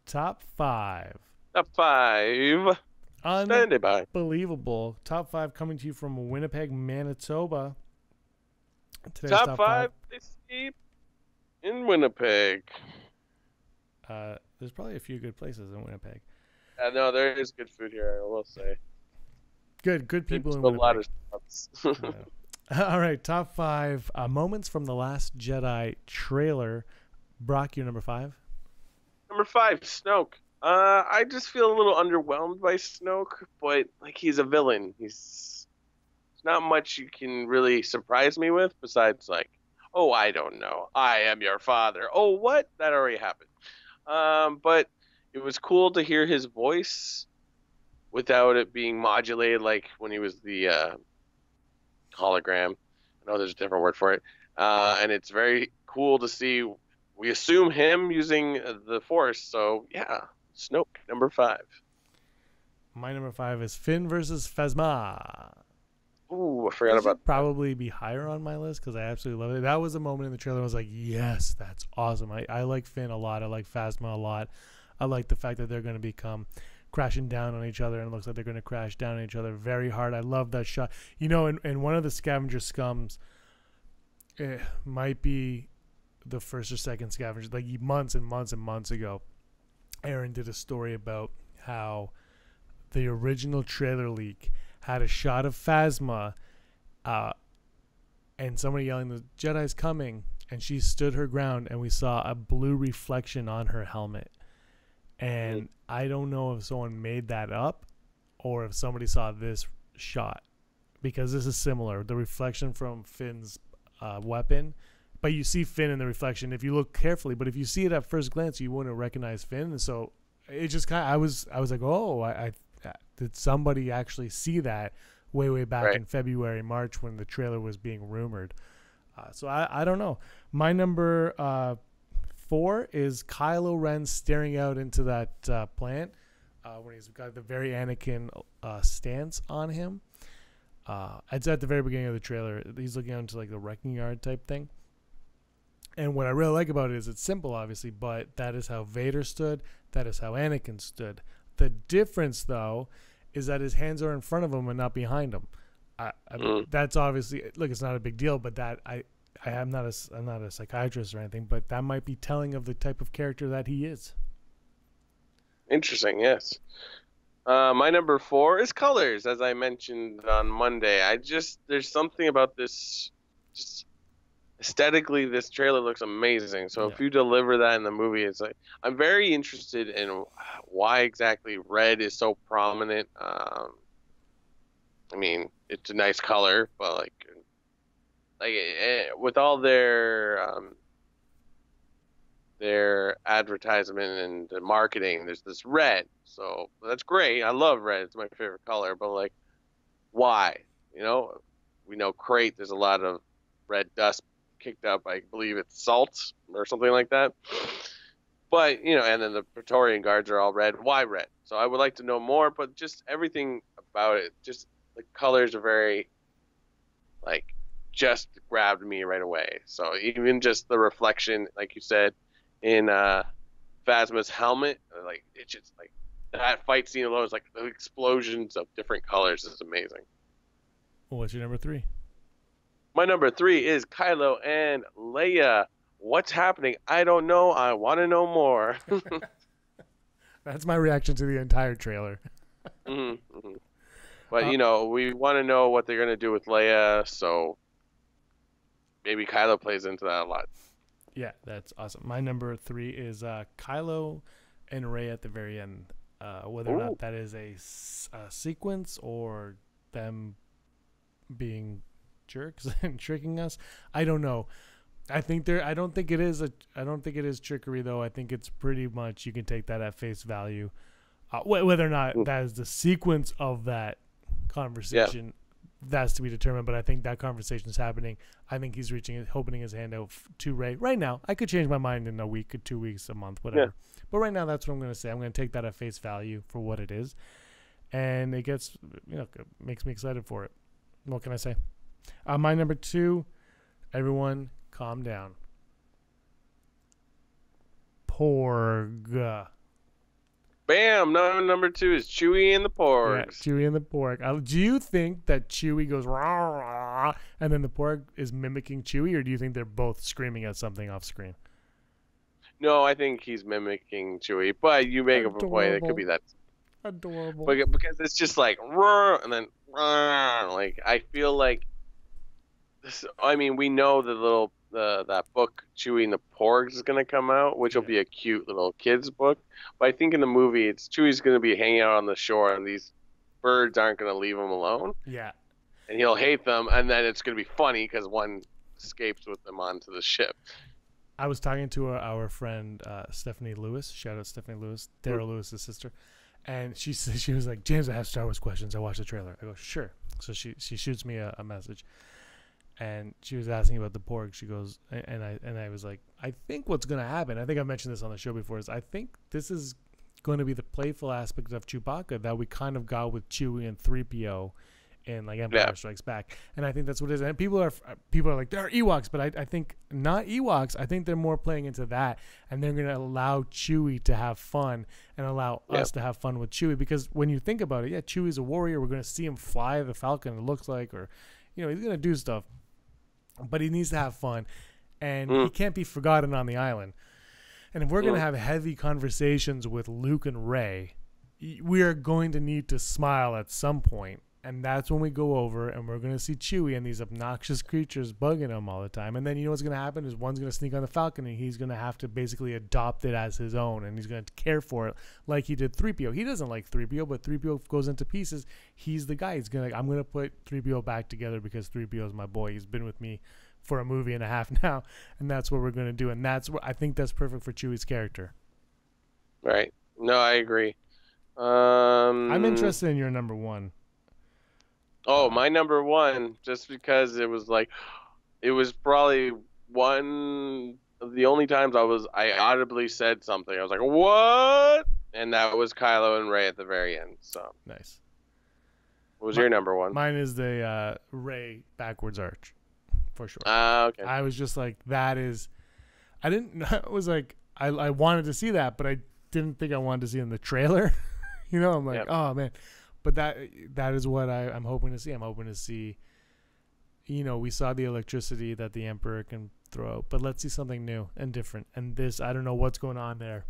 Top 5. Top 5. Standing by. Unbelievable. Top 5 coming to you from Winnipeg, Manitoba. Today's top 5 in Winnipeg. There's probably a few good places in Winnipeg. No, there is good food here, I will say. Good people in Winnipeg. A lot of stuff. All right, top 5 moments from the Last Jedi trailer. Brock, you're number 5. Number 5, Snoke. I just feel a little underwhelmed by Snoke, but like he's a villain. There's not much you can really surprise me with besides like, oh, I don't know, I am your father. Oh, what? That already happened. But it was cool to hear his voice without it being modulated like when he was the hologram. I know there's a different word for it. And it's very cool to see. We assume him using the Force. So, yeah, Snoke, number 5. My number 5 is Finn versus Phasma. Ooh, I forgot about that. Probably be higher on my list because I absolutely love it. That was a moment in the trailer I was like, yes, that's awesome. I like Finn a lot. I like Phasma a lot. I like the fact that they're going to become crashing down on each other, and it looks like they're going to crash down on each other very hard. I love that shot. In one of the scavenger scums, it might be the first or second scavenger, like months and months and months ago, Aaron did a story about how the original trailer leak had a shot of Phasma and somebody yelling, "The Jedi's coming," and she stood her ground, and we saw a blue reflection on her helmet. And I don't know if someone made that up or if somebody saw this shot, because this is similar. The reflection from Finn's weapon, but you see Finn in the reflection if you look carefully. But if you see it at first glance, you wouldn't recognize Finn. And so it just kind of, I was like, oh, I did somebody actually see that way back in February, March when the trailer was being rumored. So I don't know. My number 4 is Kylo Ren staring out into that plant when he's got the very Anakin stance on him. It's at the very beginning of the trailer. He's looking out into like the wrecking yard type thing. And what I really like about it is it's simple, obviously, but that is how Vader stood. That is how Anakin stood. The difference, though, is that his hands are in front of him and not behind him. That's obviously, look, it's not a big deal, but that I'm not a psychiatrist or anything, but that might be telling of the type of character that he is. Interesting, yes. My number 4 is colors, as I mentioned on Monday. There's something about this, just aesthetically, this trailer looks amazing. So if you deliver that in the movie, it's like, I'm very interested in why exactly red is so prominent. I mean, it's a nice color, but like with all their advertisement and marketing, there's this red. So that's great. I love red. It's my favorite color. But like, why? You know, we know Crate. There's a lot of red dust kicked up. I believe it's salt or something like that. But you know, and then the Praetorian Guards are all red. Why red? So I would like to know more. But just everything about it, just the colors are very like just grabbed me right away. So even just the reflection, like you said, in Phasma's helmet, like it's just like that fight scene alone is like the explosions of different colors is amazing. Well, what's your number 3? My number 3 is Kylo and Leia. What's happening? I don't know. I want to know more. That's my reaction to the entire trailer. But you know, we want to know what they're gonna do with Leia, so maybe Kylo plays into that a lot. Yeah, that's awesome. My number 3 is Kylo and Rey at the very end. Whether or not that is a sequence or them being jerks and tricking us, I don't know. I don't think it is trickery, though. I think it's pretty much you can take that at face value. Whether or not that is the sequence of that conversation, that's to be determined. But I think that conversation is happening. I think he's opening his hand out to Rey right now. I could change my mind in a week, or 2 weeks, a month, whatever. Yeah. But right now, that's what I'm going to say. I'm going to take that at face value for what it is, and it gets, makes me excited for it. What can I say? My number 2, everyone, calm down. Porg. Bam! Number 2 is Chewie and the Porgs. Yeah, Chewie and the Porg. Do you think that Chewie goes rah, rah, and then the Porg is mimicking Chewie, or do you think they're both screaming at something off screen? No, I think he's mimicking Chewie, but you make up a point. It could be that. Adorable. But because it's just like rah, and then rah, like I feel like this. I mean, we know that book Chewie and the Porgs is gonna come out, which will be a cute little kids book. But I think in the movie, it's Chewie's gonna be hanging out on the shore, and these birds aren't gonna leave him alone. Yeah. And he'll hate them, and then it's gonna be funny because one escapes with them onto the ship. I was talking to our friend Stephanie Lewis. Shout out Stephanie Lewis, Daryl Lewis's sister, and she was like, "James, I have Star Wars questions. I watched the trailer." I go, "Sure." So she shoots me a message. And she was asking about the Porg. She goes, and I was like, I think what's going to happen, I think I've mentioned this on the show before, is I think this is going to be the playful aspect of Chewbacca that we kind of got with Chewie and 3PO in like Empire Strikes Back. And I think that's what it is. And people are like, they're Ewoks, but I think not Ewoks. I think they're more playing into that. And they're going to allow Chewie to have fun and allow us to have fun with Chewie. Because when you think about it, Chewie's a warrior. We're going to see him fly the Falcon, it looks like, or, he's going to do stuff. But he needs to have fun, and he can't be forgotten on the island. And if we're going to have heavy conversations with Luke and Rey, we are going to need to smile at some point. And that's when we go over, and we're going to see Chewie and these obnoxious creatures bugging him all the time. And then you know what's going to happen is one's going to sneak on the Falcon, and he's going to have to basically adopt it as his own, and he's going to care for it like he did 3PO. He doesn't like 3PO, but 3PO goes into pieces. He's the guy. I'm going to put 3PO back together because 3PO is my boy. He's been with me for a movie and a half now, and that's what we're going to do. And that's what I think that's perfect for Chewie's character. Right. No, I agree. I'm interested in your number 1. Oh, my number 1, just because it was probably one of the only times I audibly said something. I was like, "What?" And that was Kylo and Rey at the very end. So nice. What was your number 1? Mine is the Rey backwards arch, for sure. Okay. I was just like, that is I didn't. I was like, I wanted to see that, but I didn't think I wanted to see it in the trailer. You know, I'm like, oh man. But that is what I'm hoping to see. I'm hoping to see. You know, we saw the electricity that the Emperor can throw out, but let's see something new and different. And this, I don't know what's going on there.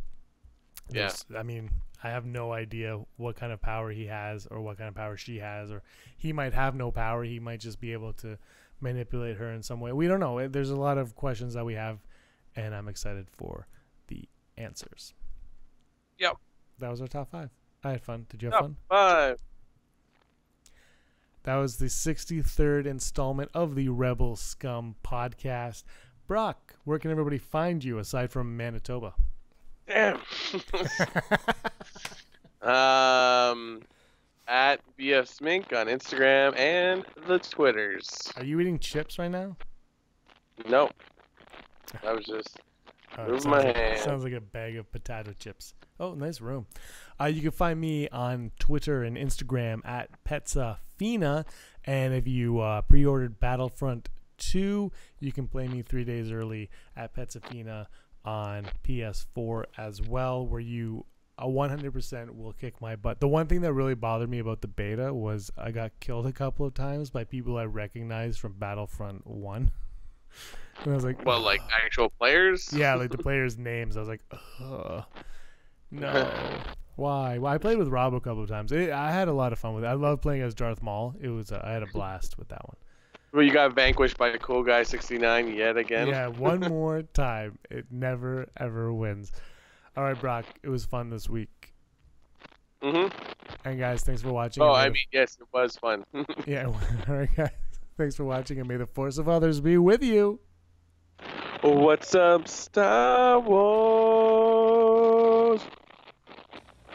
I mean, I have no idea what kind of power he has or what kind of power she has, or he might have no power. He might just be able to manipulate her in some way. We don't know. There's a lot of questions that we have, and I'm excited for the answers. Yep. That was our top 5. I had fun. Did you have fun? 5. That was the 63rd installment of the Rebel Scum podcast. Brock, where can everybody find you aside from Manitoba? Damn. At BF Smink on Instagram and the Twitters. Are you eating chips right now? Nope. I was just moving my hand. Sounds like a bag of potato chips. Oh, nice room. You can find me on Twitter and Instagram at Petzafina. And if you pre-ordered Battlefront 2, you can play me 3 days early at Petzafina on PS4 as well, where you 100% will kick my butt. The one thing that really bothered me about the beta was I got killed a couple of times by people I recognized from Battlefront 1. And I was like, well, like actual players? Yeah, like the players' names. I was like, ugh. No. Why? Well, I played with Rob a couple of times. I had a lot of fun with it. I love playing as Darth Maul. It was I had a blast with that one. Well, you got vanquished by Cool Guy 69 yet again. Yeah, one more time. It never, ever wins. All right, Brock. It was fun this week. Mm-hmm. And, guys, thanks for watching. Oh, I mean, yes, it was fun. Yeah. All right, guys. Thanks for watching, and may the force of others be with you. What's up, Star Wars?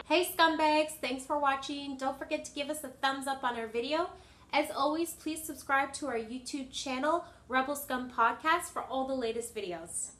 Hey scumbags, thanks for watching. Don't forget to give us a thumbs up on our video. As always, please subscribe to our YouTube channel, Rebel Scum Podcast, for all the latest videos.